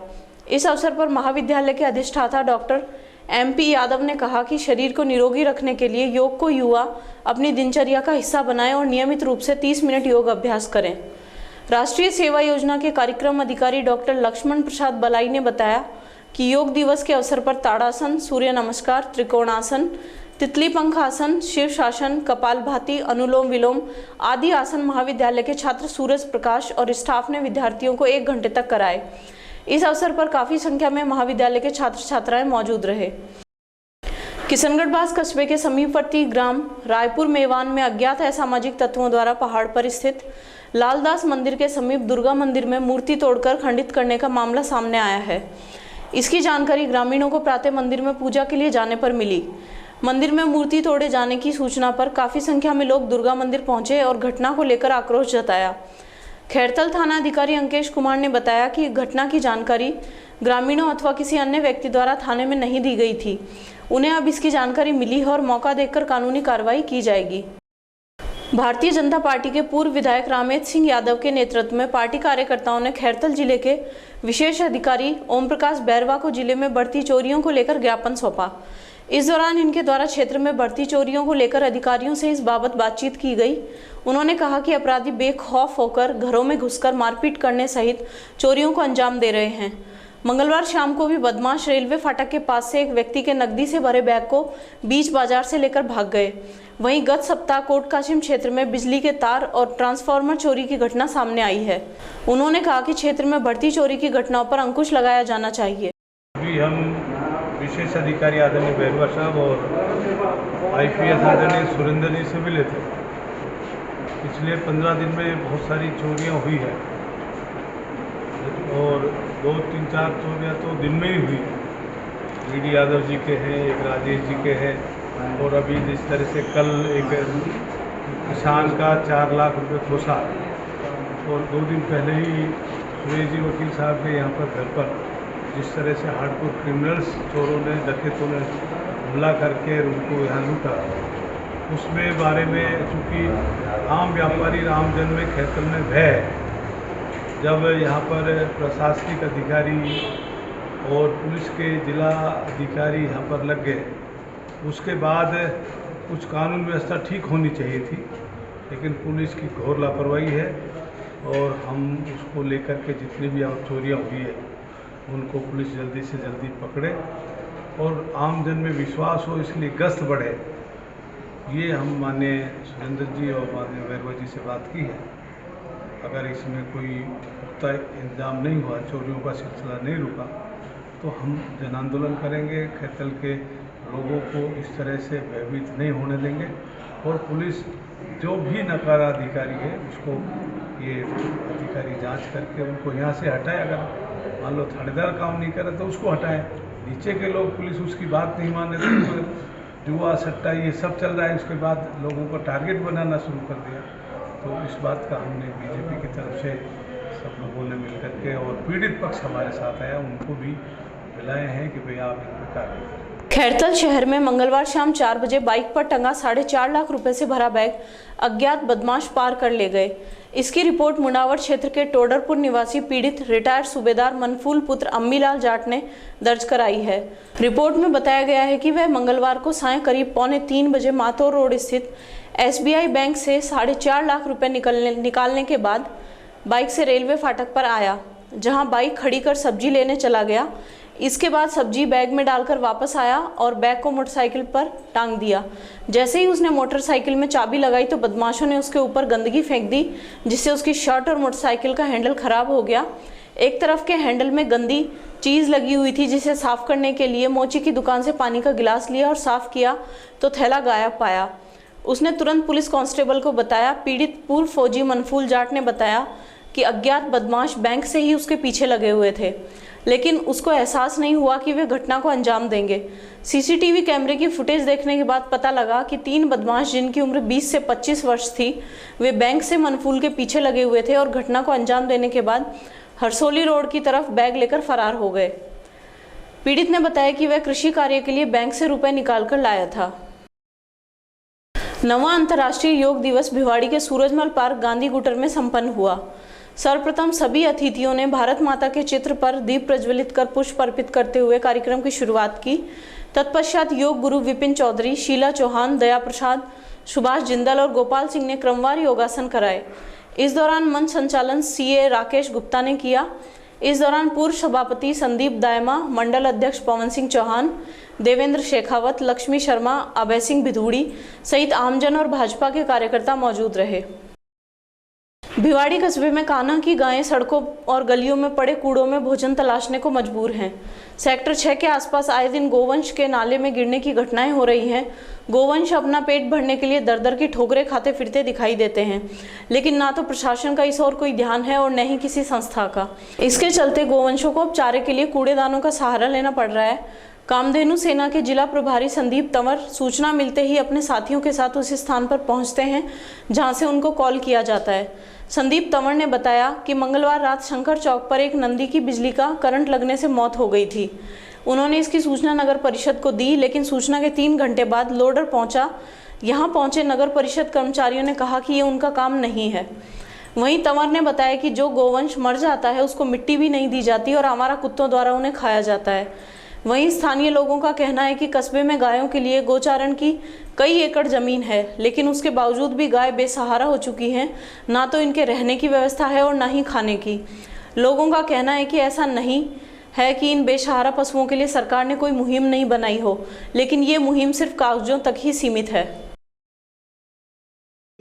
इस अवसर पर महाविद्यालय के अधिष्ठाता डॉक्टर MP यादव ने कहा कि शरीर को निरोगी रखने के लिए योग को युवा अपनी दिनचर्या का हिस्सा बनाएं और नियमित रूप से 30 मिनट योग अभ्यास करें। राष्ट्रीय सेवा योजना के कार्यक्रम अधिकारी डॉक्टर लक्ष्मण प्रसाद बलाई ने बताया कि योग दिवस के अवसर पर ताड़ासन, सूर्य नमस्कार, त्रिकोणासन, तितली पंख आसन, शीर्षासन, कपालभाति, अनुलोम विलोम आदि आसन महाविद्यालय के छात्र सूरज प्रकाश और स्टाफ ने विद्यार्थियों को 1 घंटे तक कराए। इस अवसर पर काफी संख्या में महाविद्यालय के छात्र छात्राएं मौजूद रहे। किशनगढ़ बास कस्बे के समीपवर्ती ग्राम रायपुर मेवान में अज्ञात असामाजिक तत्वों द्वारा पहाड़ पर स्थित लालदास मंदिर के समीप दुर्गा मंदिर में मूर्ति तोड़कर खंडित करने का मामला सामने आया है। इसकी जानकारी ग्रामीणों को प्रातः मंदिर में पूजा के लिए जाने पर मिली। मंदिर में मूर्ति तोड़े जाने की सूचना पर काफी संख्या में लोग दुर्गा मंदिर पहुंचे और घटना को लेकर आक्रोश जताया। खैरतल थाना अधिकारी अंकेश कुमार ने बताया कि घटना की जानकारी ग्रामीणों अथवा किसी अन्य व्यक्ति द्वारा थाने में नहीं दी गई थी। उन्हें अब इसकी जानकारी मिली है और मौका देखकर कानूनी कार्रवाई की जाएगी। भारतीय जनता पार्टी के पूर्व विधायक रामेश सिंह यादव के नेतृत्व में पार्टी कार्यकर्ताओं ने खैरतल जिले के विशेष अधिकारी ओम प्रकाश बैरवा को जिले में बढ़ती चोरियों को लेकर ज्ञापन सौंपा। इस दौरान इनके द्वारा क्षेत्र में बढ़ती चोरियों को लेकर अधिकारियों से इस बाबत बातचीत की गई। उन्होंने कहा कि अपराधी बेखौफ होकर घरों में घुसकर मारपीट करने सहित चोरियों को अंजाम दे रहे हैं। मंगलवार शाम को भी बदमाश रेलवे फाटक के पास से एक व्यक्ति के नकदी से भरे बैग को बीच बाजार से लेकर भाग गए। वहीं गत सप्ताह कोट कासिम क्षेत्र में बिजली के तार और ट्रांसफार्मर चोरी की घटना सामने आई है। उन्होंने कहा कि क्षेत्र में बढ़ती चोरी की घटनाओं पर अंकुश लगाया जाना चाहिए। अभी हम विशेष अधिकारी आदरणीय बैरवा साहब और IPS आदरणीय सुरेंद्र जी से मिले थे। पिछले 15 दिन में बहुत सारी चोरियां हुई है और 2, 3, 4 चोरियां तो दिन में ही हुई। डी यादव जी के हैं, एक राजेश जी के हैं, और अभी जिस तरह से कल एक किसान का 4 लाख रुपए खोसा, और 2 दिन पहले ही सुरेश जी वकील साहब के यहाँ पर घर पर जिस तरह से हार्डकोर क्रिमिनल्स चोरों ने, डकैतों ने हमला करके उनको यहाँ लूटा, उसमें बारे में चूँकि आम व्यापारी, आम जन में खेतल में भय है। जब यहाँ पर प्रशासनिक अधिकारी और पुलिस के जिला अधिकारी यहाँ पर लग गए, उसके बाद कुछ कानून व्यवस्था ठीक होनी चाहिए थी, लेकिन पुलिस की घोर लापरवाही है और हम उसको लेकर के जितनी भी चोरियाँ हुई है उनको पुलिस जल्दी से जल्दी पकड़े और आम जन में विश्वास हो, इसलिए गश्त बढ़े। ये हम माननीय सुरेंद्र जी और माननीय बैरवा जी से बात की है। अगर इसमें कोई पुख्ता इंतजाम नहीं हुआ, चोरियों का सिलसिला नहीं रुका, तो हम जन आंदोलन करेंगे। खेतल के लोगों को इस तरह से भयभीत नहीं होने देंगे और पुलिस जो भी नकारा अधिकारी है उसको ये अधिकारी जांच करके उनको यहाँ से हटाए। अगर मान लो थानेदार काम नहीं करे तो उसको हटाएं। नीचे के लोग, पुलिस उसकी बात नहीं माने तो जुआ सट्टा ये सब चल रहा है, उसके बाद लोगों को टारगेट बनाना शुरू कर दिया। तो इस बात का हमने बीजेपी की तरफ से सब लोगों ने मिल करके, और पीड़ित पक्ष हमारे साथ आया, उनको भी मिलाए हैं कि भैया आप इन पर कार्रवाई करें। खैरतल शहर में मंगलवार शाम 4 बजे बाइक पर टंगा 4.5 लाख रुपए से भरा बैग अज्ञात बदमाश पार कर ले गए। इसकी रिपोर्ट मुंडावर क्षेत्र के टोडरपुर निवासी पीड़ित रिटायर्ड सूबेदार मनफूल पुत्र अम्मीलाल जाट ने दर्ज कराई है। रिपोर्ट में बताया गया है कि वह मंगलवार को सायं करीब 2:45 बजे माथोर रोड स्थित SBI बैंक से 4.5 लाख रुपए निकालने के बाद बाइक से रेलवे फाटक पर आया, जहां बाइक खड़ी कर सब्जी लेने चला गया। इसके बाद सब्जी बैग में डालकर वापस आया और बैग को मोटरसाइकिल पर टांग दिया। जैसे ही उसने मोटरसाइकिल में चाबी लगाई तो बदमाशों ने उसके ऊपर गंदगी फेंक दी, जिससे उसकी शर्ट और मोटरसाइकिल का हैंडल खराब हो गया। एक तरफ के हैंडल में गंदी चीज़ लगी हुई थी, जिसे साफ करने के लिए मोची की दुकान से पानी का गिलास लिया और साफ किया तो थैला गायब पाया। उसने तुरंत पुलिस कांस्टेबल को बताया। पीड़ित पूर्व फौजी मनफूल जाट ने बताया कि अज्ञात बदमाश बैंक से ही उसके पीछे लगे हुए थे, लेकिन उसको एहसास नहीं हुआ कि वे घटना को अंजाम देंगे। CCTV कैमरे की फुटेज देखने के बाद पता लगा कि 3 बदमाश, जिनकी उम्र 20 से 25 वर्ष थी, वे बैंक से मनफूल के पीछे लगे हुए थे और घटना को अंजाम देने के बाद हरसोली रोड की तरफ बैग लेकर फरार हो गए। पीड़ित ने बताया कि वह कृषि कार्य के लिए बैंक से रुपए निकाल कर लाया था। 9वां अंतर्राष्ट्रीय योग दिवस भिवाड़ी के सूरजमल पार्क गांधी गुटर में संपन्न हुआ। सर्वप्रथम सभी अतिथियों ने भारत माता के चित्र पर दीप प्रज्वलित कर पुष्प अर्पित करते हुए कार्यक्रम की शुरुआत की। तत्पश्चात योग गुरु विपिन चौधरी, शीला चौहान, दया प्रसाद, सुभाष जिंदल और गोपाल सिंह ने क्रमवार योगासन कराए। इस दौरान मंच संचालन CA राकेश गुप्ता ने किया। इस दौरान पूर्व सभापति संदीप दायमा, मंडल अध्यक्ष पवन सिंह चौहान, देवेंद्र शेखावत, लक्ष्मी शर्मा, अभय सिंह भिधूड़ी सहित आमजन और भाजपा के कार्यकर्ता मौजूद रहे। भिवाड़ी कस्बे में कान्हा की गायें सड़कों और गलियों में पड़े कूड़ों में भोजन तलाशने को मजबूर हैं। सेक्टर 6 के आसपास आए दिन गोवंश के नाले में गिरने की घटनाएं हो रही हैं। गोवंश अपना पेट भरने के लिए दर दर की ठोकरें खाते फिरते दिखाई देते हैं, लेकिन ना तो प्रशासन का इस ओर कोई ध्यान है और न ही किसी संस्था का। इसके चलते गोवंशों को अब चारे के लिए कूड़ेदानों का सहारा लेना पड़ रहा है। कामधेनु सेना के जिला प्रभारी संदीप तंवर सूचना मिलते ही अपने साथियों के साथ उस स्थान पर पहुंचते हैं जहां से उनको कॉल किया जाता है। संदीप तंवर ने बताया कि मंगलवार रात शंकर चौक पर एक नंदी की बिजली का करंट लगने से मौत हो गई थी। उन्होंने इसकी सूचना नगर परिषद को दी, लेकिन सूचना के 3 घंटे बाद लोडर पहुंचा। यहां पहुंचे नगर परिषद कर्मचारियों ने कहा कि ये उनका काम नहीं है। वहीं तंवर ने बताया कि जो गोवंश मर जाता है उसको मिट्टी भी नहीं दी जाती और आवारा कुत्तों द्वारा उन्हें खाया जाता है। वहीं स्थानीय लोगों का कहना है कि कस्बे में गायों के लिए गोचारण की कई एकड़ जमीन है, लेकिन उसके बावजूद भी गाय बेसहारा हो चुकी हैं। ना तो इनके रहने की व्यवस्था है और ना ही खाने की। लोगों का कहना है कि ऐसा नहीं है कि इन बेसहारा पशुओं के लिए सरकार ने कोई मुहिम नहीं बनाई हो, लेकिन ये मुहिम सिर्फ कागजों तक ही सीमित है।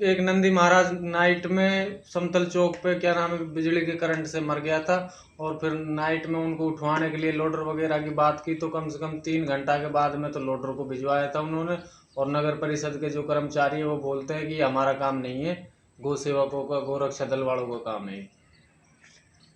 एक नंदी महाराज नाइट में समतल चौक पे क्या नाम है बिजली के करंट से मर गया था, और फिर नाइट में उनको उठवाने के लिए लोडर वगैरह की बात की तो कम से कम 3 घंटा के बाद में तो लोडर को भिजवाया था उन्होंने। और नगर परिषद के जो कर्मचारी है वो बोलते हैं कि हमारा काम नहीं है, गौ सेवकों का, गोरक्षा दल वालों का काम है।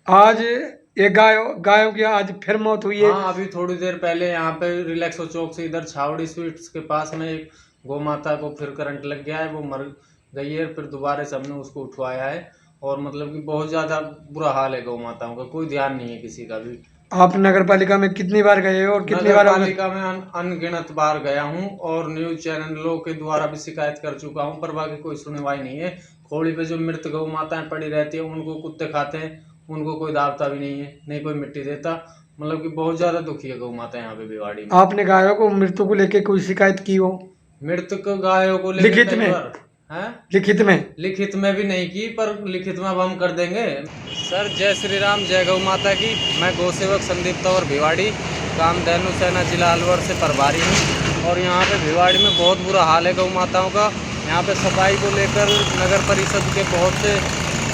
आज एक गायों की आज फिर मौत हुई है। हाँ, अभी थोड़ी देर पहले यहाँ पे रिलैक्सो चौक से इधर छावड़ी स्वीट्स के पास में एक गौ माता को फिर करंट लग गया है, वो मर गई है। फिर दोबारा से हमने उसको उठवाया है और मतलब कि बहुत ज़्यादा बुरा हाल है गौ माताओं का, कोई ध्यान नहीं है किसी का भी। आप नगर पालिका में कितनी बार गए हो और कितनी बार? नगर पालिका में अनगिनत बार गया हूँ और न्यूज चैनलों के द्वारा भी शिकायत कर चुका हूँ, पर बाकी कोई सुनवाई नहीं है। खोड़ी पे जो मृत गौ माताएं पड़ी रहती है उनको कुत्ते खाते हैं, उनको कोई दावता भी नहीं है, नहीं कोई मिट्टी देता। मतलब कि बहुत ज़्यादा दुखी है गौ माता यहाँ पे भिवाड़ी में। आपने गायों को मृत्यु को लेके कोई शिकायत की हो? मृतक गायों को लेकर लिखित में? लिखित में भी नहीं की, पर लिखित में अब हम कर देंगे। सर जय श्री राम, जय गौ माता की। मैं गौ सेवक संदीप तंवर भिवाड़ी, कामधेनु सेना जिला अलवर से प्रभारी हूँ। और यहाँ पे भिवाड़ी में बहुत बुरा हाल है गौ माताओं का। यहाँ पे सफाई को लेकर नगर परिषद के बहुत से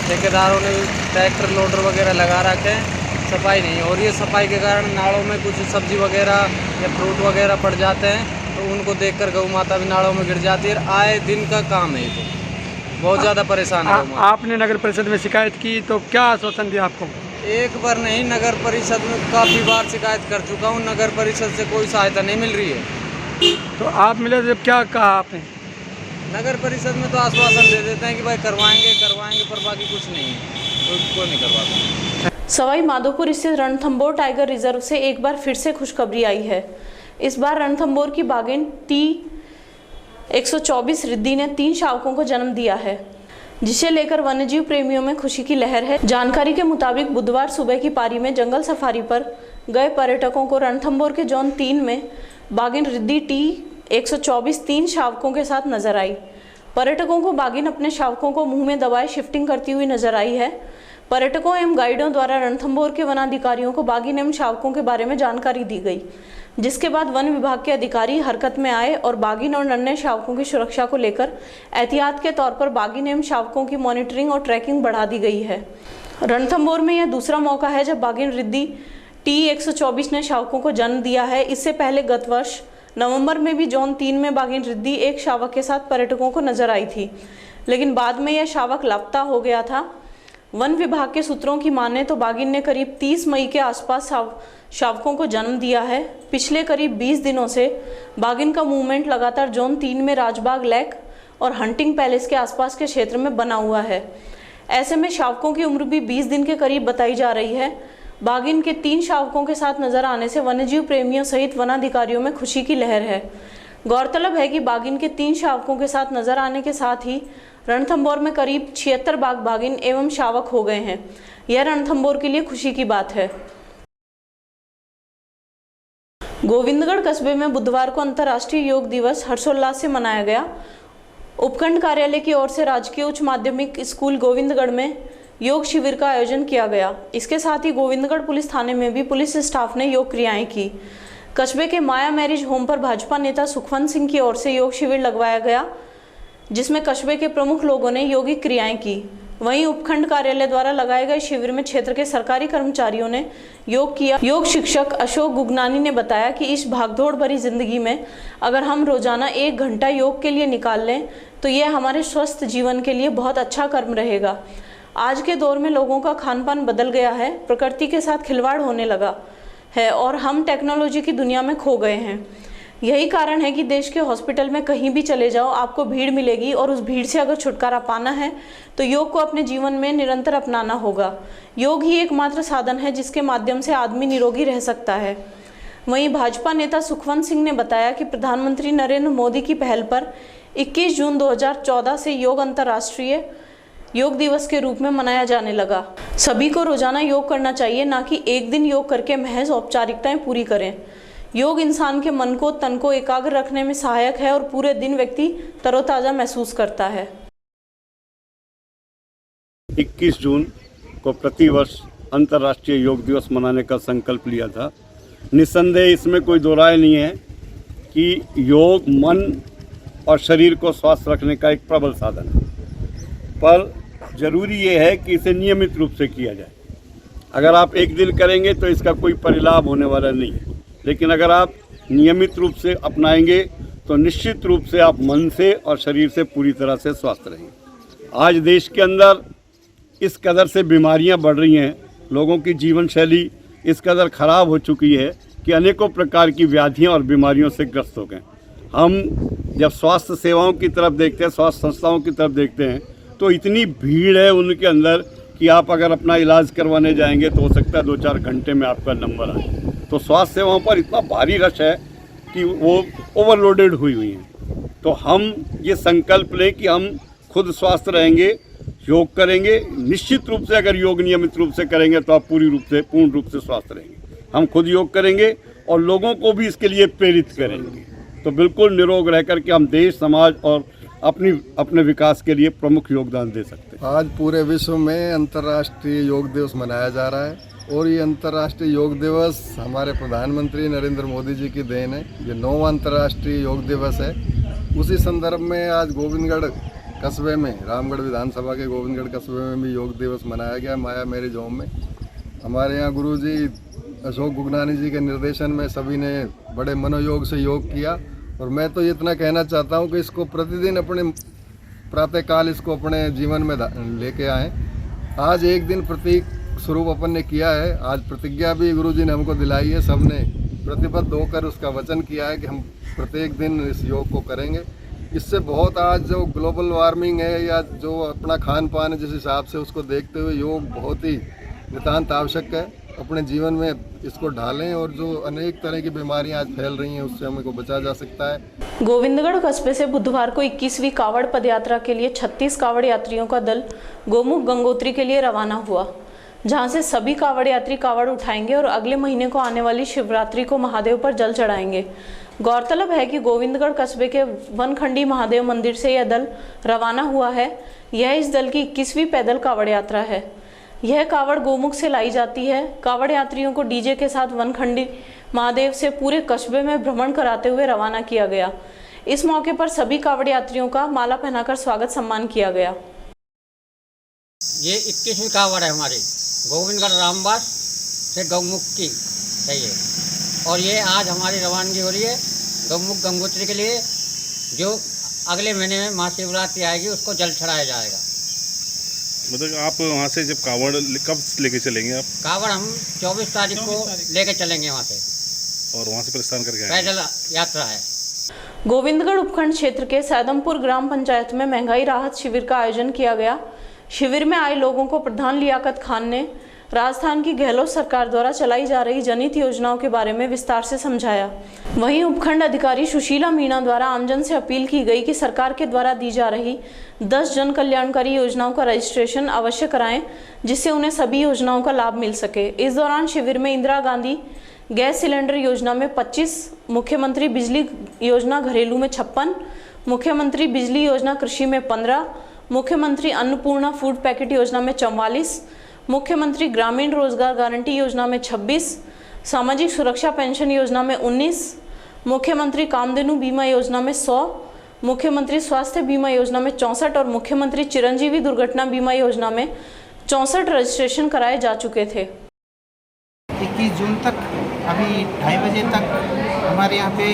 ठेकेदारों ने ट्रैक्टर लोडर वगैरह लगा रखे हैं, सफाई नहीं हो रही है। सफाई के कारण नालों में कुछ सब्जी वगैरह या फ्रूट वगैरह पड़ जाते हैं तो उनको देखकर गौ माता भी नालों में गिर जाती है। आए दिन का काम है, तो बहुत ज़्यादा परेशान है। आपने नगर परिषद में शिकायत की तो क्या आश्वासन दिया आपको? एक बार नहीं, नगर परिषद में काफ़ी बार शिकायत कर चुका हूँ, नगर परिषद से कोई सहायता नहीं मिल रही है। तो आप मिले जब क्या कहा आपने? नगर परिषद में तो आश्वासन दे देते हैं कि भाई करवाएंगे, पर बाकी कुछ नहीं है, कोई नहीं करवाता। सवाई माधोपुर स्थित रणथंभौर टाइगर रिजर्व से एक बार फिर से खुशखबरी आई है। इस बार रणथंभौर की बाघिन T124 रिद्धि ने 3 शावकों को जन्म दिया है, जिसे लेकर वन्यजीव प्रेमियों में खुशी की लहर है। जानकारी के मुताबिक बुधवार सुबह की पारी में जंगल सफारी पर गए पर्यटकों को रणथंभौर के जोन 3 में बाघिन रिद्धि T124 3 शावकों के साथ नजर आई। पर्यटकों को बाघिन अपने शावकों को मुंह में दबाए शिफ्टिंग करती हुई नजर आई है। पर्यटकों एवं गाइडों द्वारा रणथंभौर के वनाधिकारियों को बाघिन एवं शावकों के बारे में जानकारी दी गई, जिसके बाद वन विभाग के अधिकारी हरकत में आए और बाघिन और नन्हे शावकों की सुरक्षा को लेकर एहतियात के तौर पर बाघिन एवं शावकों की मॉनिटरिंग और ट्रैकिंग बढ़ा दी गई है। रणथंभौर में यह दूसरा मौका है जब बाघिन रिद्धि T124 ने शावकों को जन्म दिया है। इससे पहले गत वर्ष नवंबर में भी जोन 3 में बाघिन रिद्धि एक शावक के साथ पर्यटकों को नजर आई थी, लेकिन बाद में यह शावक लापता हो गया था। वन विभाग के सूत्रों की माने तो बाघिन ने करीब 30 मई के आसपास शावकों को जन्म दिया है। पिछले करीब 20 दिनों से बाघिन का मूवमेंट लगातार जोन 3 में राजबाग लेक और हंटिंग पैलेस के आसपास के क्षेत्र में बना हुआ है। ऐसे में शावकों की उम्र भी 20 दिन के करीब बताई जा रही है। बाघिन के 3 शावकों के साथ नजर आने से वन्यजीव प्रेमियों सहित वनाधिकारियों में खुशी की लहर है। गौरतलब है कि बाघिन के 3 शावकों के साथ नजर आने के साथ ही रणथंभौर में करीब 76 बाघिन एवं शावक हो गए हैं। यह रणथंभौर के लिए खुशी की बात है। गोविंदगढ़ कस्बे में बुधवार को अंतर्राष्ट्रीय योग दिवस हर्षोल्लास से मनाया गया। उपखंड कार्यालय की ओर से राजकीय उच्च माध्यमिक स्कूल गोविंदगढ़ में योग शिविर का आयोजन किया गया। इसके साथ ही गोविंदगढ़ पुलिस थाने में भी पुलिस स्टाफ ने योग क्रियाएं की। कस्बे के माया मैरिज होम पर भाजपा नेता सुखवंत सिंह की ओर से योग शिविर लगवाया गया, जिसमें कस्बे के प्रमुख लोगों ने योगिक क्रियाएं की। वहीं उपखंड कार्यालय द्वारा लगाए गए शिविर में क्षेत्र के सरकारी कर्मचारियों ने योग किया। योग शिक्षक अशोक गुगनानी ने बताया कि इस भागदौड़ भरी जिंदगी में अगर हम रोजाना 1 घंटा योग के लिए निकाल लें तो यह हमारे स्वस्थ जीवन के लिए बहुत अच्छा कर्म रहेगा। आज के दौर में लोगों का खान पान बदल गया है, प्रकृति के साथ खिलवाड़ होने लगा है और हम टेक्नोलॉजी की दुनिया में खो गए हैं। यही कारण है कि देश के हॉस्पिटल में कहीं भी चले जाओ आपको भीड़ मिलेगी और उस भीड़ से अगर छुटकारा पाना है तो योग को अपने जीवन में निरंतर अपनाना होगा। योग ही एकमात्र साधन है जिसके माध्यम से आदमी निरोगी रह सकता है। वहीं भाजपा नेता सुखवंत सिंह ने बताया कि प्रधानमंत्री नरेंद्र मोदी की पहल पर 21 जून 2014 से योग अंतर्राष्ट्रीय योग दिवस के रूप में मनाया जाने लगा। सभी को रोजाना योग करना चाहिए, ना कि एक दिन योग करके महज औपचारिकताएं पूरी करें। योग इंसान के मन को तन को एकाग्र रखने में सहायक है और पूरे दिन व्यक्ति तरोताजा महसूस करता है। 21 जून को प्रतिवर्ष अंतर्राष्ट्रीय योग दिवस मनाने का संकल्प लिया था। निस्संदेह इसमें कोई दो राय नहीं है कि योग मन और शरीर को स्वस्थ रखने का एक प्रबल साधन है। पर ज़रूरी ये है कि इसे नियमित रूप से किया जाए। अगर आप एक दिन करेंगे तो इसका कोई परिलाभ होने वाला नहीं है, लेकिन अगर आप नियमित रूप से अपनाएंगे तो निश्चित रूप से आप मन से और शरीर से पूरी तरह से स्वस्थ रहेंगे। आज देश के अंदर इस कदर से बीमारियां बढ़ रही हैं, लोगों की जीवन शैली इस कदर ख़राब हो चुकी है कि अनेकों प्रकार की व्याधियां और बीमारियों से ग्रस्त हो गए। हम जब स्वास्थ्य सेवाओं की तरफ देखते हैं, स्वास्थ्य संस्थाओं की तरफ देखते हैं, तो इतनी भीड़ है उनके अंदर कि आप अगर अपना इलाज करवाने जाएंगे तो हो सकता है 2-4 घंटे में आपका नंबर आए। तो स्वास्थ्य सेवाओं पर इतना भारी रश है कि वो ओवरलोडेड हुई हैं। तो हम ये संकल्प लें कि हम खुद स्वस्थ रहेंगे, योग करेंगे। निश्चित रूप से अगर योग नियमित रूप से करेंगे तो आप पूर्ण रूप से स्वस्थ रहेंगे। हम खुद योग करेंगे और लोगों को भी इसके लिए प्रेरित करेंगे, तो बिल्कुल निरोग रह कर के हम देश, समाज और अपने विकास के लिए प्रमुख योगदान दे सकते हैं। आज पूरे विश्व में अंतर्राष्ट्रीय योग दिवस मनाया जा रहा है और ये अंतर्राष्ट्रीय योग दिवस हमारे प्रधानमंत्री नरेंद्र मोदी जी की देन है। ये 9वां अंतर्राष्ट्रीय योग दिवस है। उसी संदर्भ में आज गोविंदगढ़ कस्बे में, रामगढ़ विधानसभा के गोविंदगढ़ कस्बे में भी योग दिवस मनाया गया, माया मैरिज होम में। हमारे यहाँ गुरुजी अशोक गुगनानी जी के निर्देशन में सभी ने बड़े मनोयोग से योग किया। और मैं तो इतना कहना चाहता हूँ कि इसको प्रतिदिन अपने प्रातःकाल इसको अपने जीवन में लेके आएँ। आज एक दिन प्रतीक स्वरूप अपन ने किया है, आज प्रतिज्ञा भी गुरुजी ने हमको दिलाई है। सबने प्रतिबद्ध होकर उसका वचन किया है कि हम प्रत्येक दिन इस योग को करेंगे। इससे बहुत आज जो ग्लोबल वार्मिंग है या जो अपना खान पान है जिस हिसाब से उसको देखते हुए योग बहुत ही नितांत आवश्यक है। अपने जीवन में इसको ढालें और जो अनेक तरह की बीमारियां आज फैल रही हैं उससे हमें को बचा जा सकता है। गोविंदगढ़ कस्बे से बुधवार को 21वीं कावड़ पदयात्रा के लिए 36 कावड़ यात्रियों का दल गोमुख गंगोत्री के लिए रवाना हुआ, जहां से सभी कावड़ यात्री कावड़ उठाएंगे और अगले महीने को आने वाली शिवरात्रि को महादेव पर जल चढ़ाएंगे। गौरतलब है कि गोविंदगढ़ कस्बे के वनखंडी महादेव मंदिर से यह दल रवाना हुआ है। यह इस दल की 21वीं पैदल कावड़ यात्रा है। यह कावड़ गोमुख से लाई जाती है। कावड़ यात्रियों को डीजे के साथ वनखंडी महादेव से पूरे कस्बे में भ्रमण कराते हुए रवाना किया गया। इस मौके पर सभी कावड़ यात्रियों का माला पहनाकर स्वागत सम्मान किया गया। ये 21वीं कावड़ है हमारी गोविंदगढ़ रामबास से गौमुख की है ये, और ये आज हमारी रवानगी हो रही है गौमुख गंगोत्री के लिए, जो अगले महीने में महाशिवरात्रि आएगी उसको जल चढ़ाया जाएगा। मतलब आप वहाँ से जब कावड़ कब लेके चलेंगे आप? कावड़ हम 24 तारीख को लेके चलेंगे वहाँ से, और वहाँ से प्रस्थान करके पैदल यात्रा है। गोविंदगढ़ उपखंड क्षेत्र के सैदमपुर ग्राम पंचायत में महंगाई राहत शिविर का आयोजन किया गया। शिविर में आए लोगों को प्रधान लियाकत खान ने राजस्थान की गहलोत सरकार द्वारा चलाई जा रही जनहित योजनाओं के बारे में विस्तार से समझाया। वहीं उपखंड अधिकारी सुशीला मीणा द्वारा आमजन से अपील की गई कि सरकार के द्वारा दी जा रही 10 जन कल्याणकारी योजनाओं का रजिस्ट्रेशन अवश्य कराएं, जिससे उन्हें सभी योजनाओं का लाभ मिल सके। इस दौरान शिविर में इंदिरा गांधी गैस सिलेंडर योजना में 25, मुख्यमंत्री बिजली योजना घरेलू में 56, मुख्यमंत्री बिजली योजना कृषि में 15, मुख्यमंत्री अन्नपूर्णा फूड पैकेट योजना में 44, मुख्यमंत्री ग्रामीण रोजगार गारंटी योजना में 26, सामाजिक सुरक्षा पेंशन योजना में 19, मुख्यमंत्री कामधेनु बीमा योजना में 100, मुख्यमंत्री स्वास्थ्य बीमा योजना में 64 और मुख्यमंत्री चिरंजीवी दुर्घटना बीमा योजना में 64 रजिस्ट्रेशन कराए जा चुके थे। 21 जून तक अभी 2:30 बजे तक हमारे यहाँ पे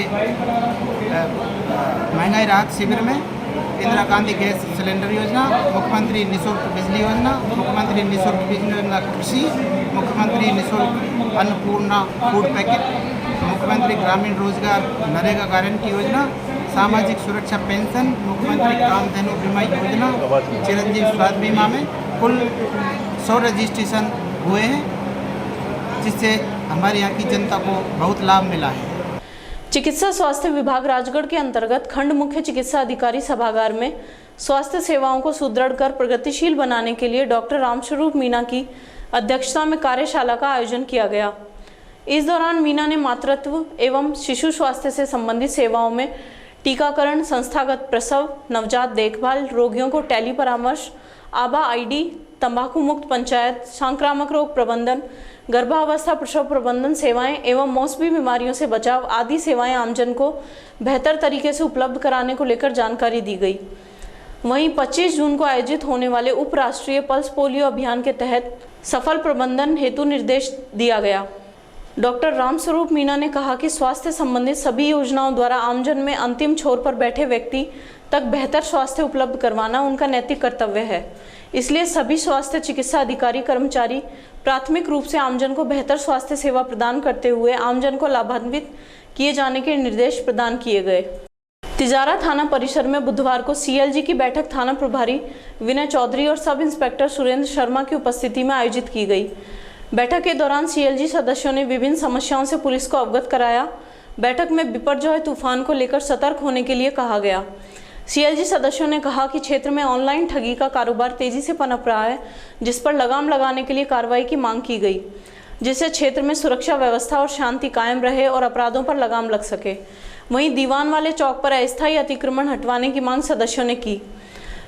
महंगाई राहत शिविर में इंदिरा गांधी गैस सिलेंडर योजना, मुख्यमंत्री निःशुल्क बिजली योजना, मुख्यमंत्री निःशुल्क बिजली योजना कृषि, मुख्यमंत्री निःशुल्क अन्नपूर्णा फूड पैकेट, मुख्यमंत्री ग्रामीण रोजगार नरेगा गारंटी योजना, सामाजिक सुरक्षा पेंशन, मुख्यमंत्री कामधेनु बीमा योजना, चिरंजीवी स्वास्थ्य बीमा में कुल 100 रजिस्ट्रेशन हुए हैं, जिससे हमारे यहाँ की जनता को बहुत लाभ मिला है। चिकित्सा स्वास्थ्य विभाग राजगढ़ के अंतर्गत खंड मुख्य चिकित्सा अधिकारी सभागार में स्वास्थ्य सेवाओं को सुदृढ़ कर प्रगतिशील बनाने के लिए डॉक्टर रामस्वरूप मीणा की अध्यक्षता में कार्यशाला का आयोजन किया गया। इस दौरान मीणा ने मातृत्व एवं शिशु स्वास्थ्य से संबंधित सेवाओं में टीकाकरण, संस्थागत प्रसव, नवजात देखभाल, रोगियों को टेली परामर्श, आभा आईडी, तंबाकू मुक्त पंचायत, संक्रामक रोग प्रबंधन, गर्भावस्था प्रसव प्रबंधन सेवाएं एवं मौसमी बीमारियों से बचाव आदि सेवाएं आमजन को बेहतर तरीके से उपलब्ध कराने को लेकर जानकारी दी गई। वहीं 25 जून को आयोजित होने वाले उपराष्ट्रीय पल्स पोलियो अभियान के तहत सफल प्रबंधन हेतु निर्देश दिया गया। डॉक्टर रामस्वरूप मीणा ने कहा कि स्वास्थ्य संबंधित सभी योजनाओं द्वारा आमजन में अंतिम छोर पर बैठे व्यक्ति तक बेहतर स्वास्थ्य उपलब्ध करवाना उनका नैतिक कर्तव्य है। इसलिए सभी स्वास्थ्य चिकित्सा अधिकारी कर्मचारी प्राथमिक रूप से आमजन को बेहतर स्वास्थ्य सेवा प्रदान करते हुए आमजन को लाभान्वित किए जाने के निर्देश प्रदान किए गए। तिजारा थाना परिसर में बुधवार को सीएलजी की बैठक थाना प्रभारी विनय चौधरी और सब इंस्पेक्टर सुरेंद्र शर्मा की उपस्थिति में आयोजित की गई। बैठक के दौरान सीएलजी सदस्यों ने विभिन्न समस्याओं से पुलिस को अवगत कराया। बैठक में बिपरजॉय तूफान को लेकर सतर्क होने के लिए कहा गया। सीएलजी सदस्यों ने कहा कि क्षेत्र में ऑनलाइन ठगी का कारोबार तेजी से पनप रहा है, जिस पर लगाम लगाने के लिए कार्रवाई की मांग की गई, जिससे क्षेत्र में सुरक्षा व्यवस्था और शांति कायम रहे और अपराधों पर लगाम लग सके। वहीं दीवान वाले चौक पर अस्थायी अतिक्रमण हटवाने की मांग सदस्यों ने की।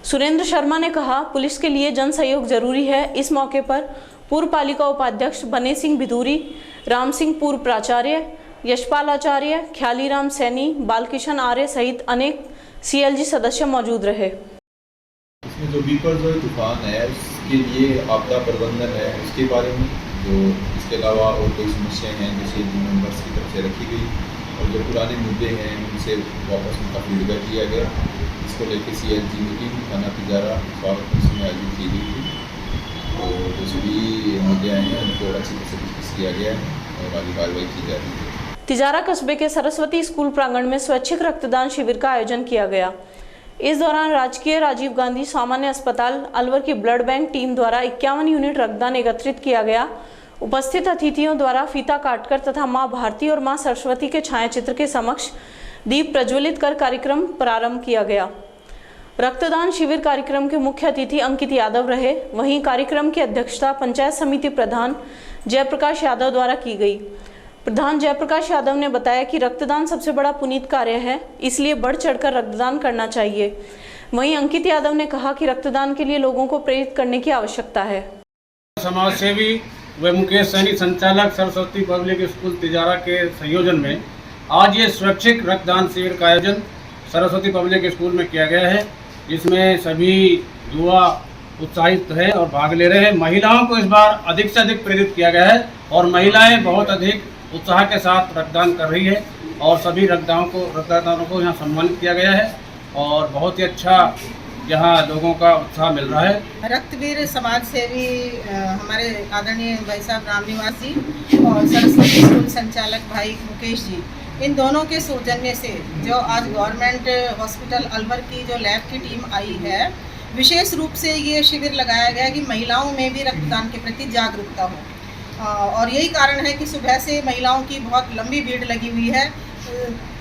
सुरेंद्र शर्मा ने कहा, पुलिस के लिए जन सहयोग जरूरी है। इस मौके पर पूर्व पालिका उपाध्यक्ष बने सिंह भिदूरी, राम सिंह पूर्व प्राचार्य, यशपाल आचार्य, ख्यालीराम सैनी, बालकिशन आर्य सहित अनेक सीएलजी सदस्य मौजूद रहे। इसमें जो बिपरजॉय तूफान है उसके लिए आपदा प्रबंधन है, उसके बारे में जो इसके अलावा और कोई समस्याएं हैं जैसे मेंबर्स की तरफ से रखी गई और जो पुराने मुद्दे हैं उनसे वापस उनका फीडबैक किया गया। इसको लेकर सीएलजी मीटिंग थाना तिजारा स्वागत में आयोजित की गई थी। तो जो सभी मुद्दे आए हैं उनको अच्छी तरह से डिस्कस किया गया है और आगे कार्रवाई की जा रही है। तिजारा कस्बे के सरस्वती स्कूल प्रांगण में स्वैच्छिक रक्तदान शिविर का आयोजन किया गया। इस दौरान राजकीय राजीव गांधी सामान्य अस्पताल अलवर की ब्लड बैंक टीम द्वारा 51 यूनिट रक्तदान एकत्रित किया गया। उपस्थित अतिथियों द्वारा फीता काटकर तथा मां भारती और मां सरस्वती के छायाचित्र के समक्ष दीप प्रज्वलित कर कार्यक्रम प्रारंभ किया गया। रक्तदान शिविर कार्यक्रम के मुख्य अतिथि अंकित यादव रहे। वहीं कार्यक्रम की अध्यक्षता पंचायत समिति प्रधान जयप्रकाश यादव द्वारा की गई। प्रधान जयप्रकाश यादव ने बताया कि रक्तदान सबसे बड़ा पुनीत कार्य है, इसलिए बढ़ चढ़कर रक्तदान करना चाहिए। वहीं अंकित यादव ने कहा कि रक्तदान के लिए लोगों को प्रेरित करने की आवश्यकता है। समाज सेवी व मुकेश सैनी संचालक सरस्वती पब्लिक स्कूल तिजारा के संयोजन में आज ये स्वैच्छिक रक्तदान शिविर का आयोजन सरस्वती पब्लिक स्कूल में किया गया है, जिसमें सभी युवा उत्साहित है और भाग ले रहे हैं। महिलाओं को इस बार अधिक से अधिक प्रेरित किया गया है और महिलाएं बहुत अधिक उत्साह के साथ रक्तदान कर रही है और सभी रक्तदाताओं को यहाँ सम्मानित किया गया है और बहुत ही अच्छा यहाँ लोगों का उत्साह मिल रहा है। रक्तवीर समाज सेवी हमारे आदरणीय भाई साहब राम निवासी और सरस्वती स्कूल संचालक भाई मुकेश जी, इन दोनों के सौजन्य से जो आज गवर्नमेंट हॉस्पिटल अलवर की जो लैब की टीम आई है, विशेष रूप से ये शिविर लगाया गया कि महिलाओं में भी रक्तदान के प्रति जागरूकता हो। और यही कारण है कि सुबह से महिलाओं की बहुत लंबी भीड़ लगी हुई है।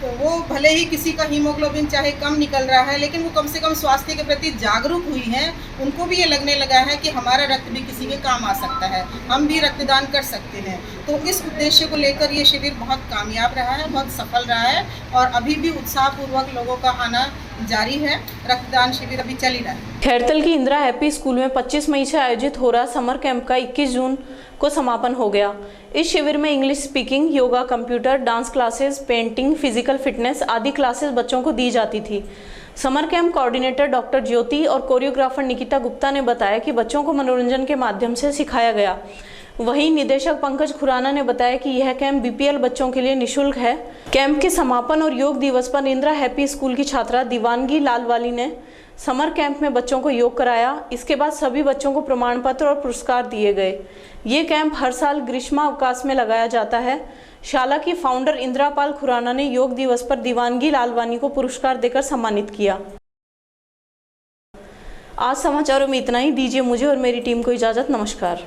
वो भले ही किसी का हीमोग्लोबिन चाहे कम निकल रहा है, लेकिन वो कम से कम स्वास्थ्य के प्रति जागरूक हुई हैं। उनको भी ये लगने लगा है कि हमारा रक्त भी किसी के काम आ सकता है, हम भी रक्तदान कर सकते हैं। तो इस उद्देश्य को लेकर ये शिविर बहुत कामयाब रहा है, बहुत सफल रहा है और अभी भी उत्साहपूर्वक लोगों का आना जारी है। रक्तदान शिविर अभी चल ही रहा है। खैरतल की इंदिरा हैप्पी स्कूल में 25 मई से आयोजित हो रहा समर कैंप का 21 जून को समापन हो गया। इस शिविर में English speaking, yoga, computer, dance classes, painting, physical fitness आदि क्लासेस बच्चों को दी जाती थी। समर कैंप कोऑर्डिनेटर डॉक्टर ज्योति और कोरियोग्राफर निकिता गुप्ता ने बताया कि बच्चों को मनोरंजन के माध्यम से सिखाया गया। वहीं निदेशक पंकज खुराना ने बताया कि यह कैंप बीपीएल बच्चों के लिए निःशुल्क है। कैंप के समापन और योग दिवस पर इंदिरा हैप्पी स्कूल की छात्रा दीवानगी लालवाली ने समर कैंप में बच्चों को योग कराया। इसके बाद सभी बच्चों को प्रमाण पत्र और पुरस्कार दिए गए। ये कैंप हर साल ग्रीष्मावकाश में लगाया जाता है। शाला की फाउंडर इंदिरापाल खुराना ने योग दिवस पर दीवानगी लालवानी को पुरस्कार देकर सम्मानित किया। आज समाचारों में इतना ही। दीजिए मुझे और मेरी टीम को इजाजत। नमस्कार।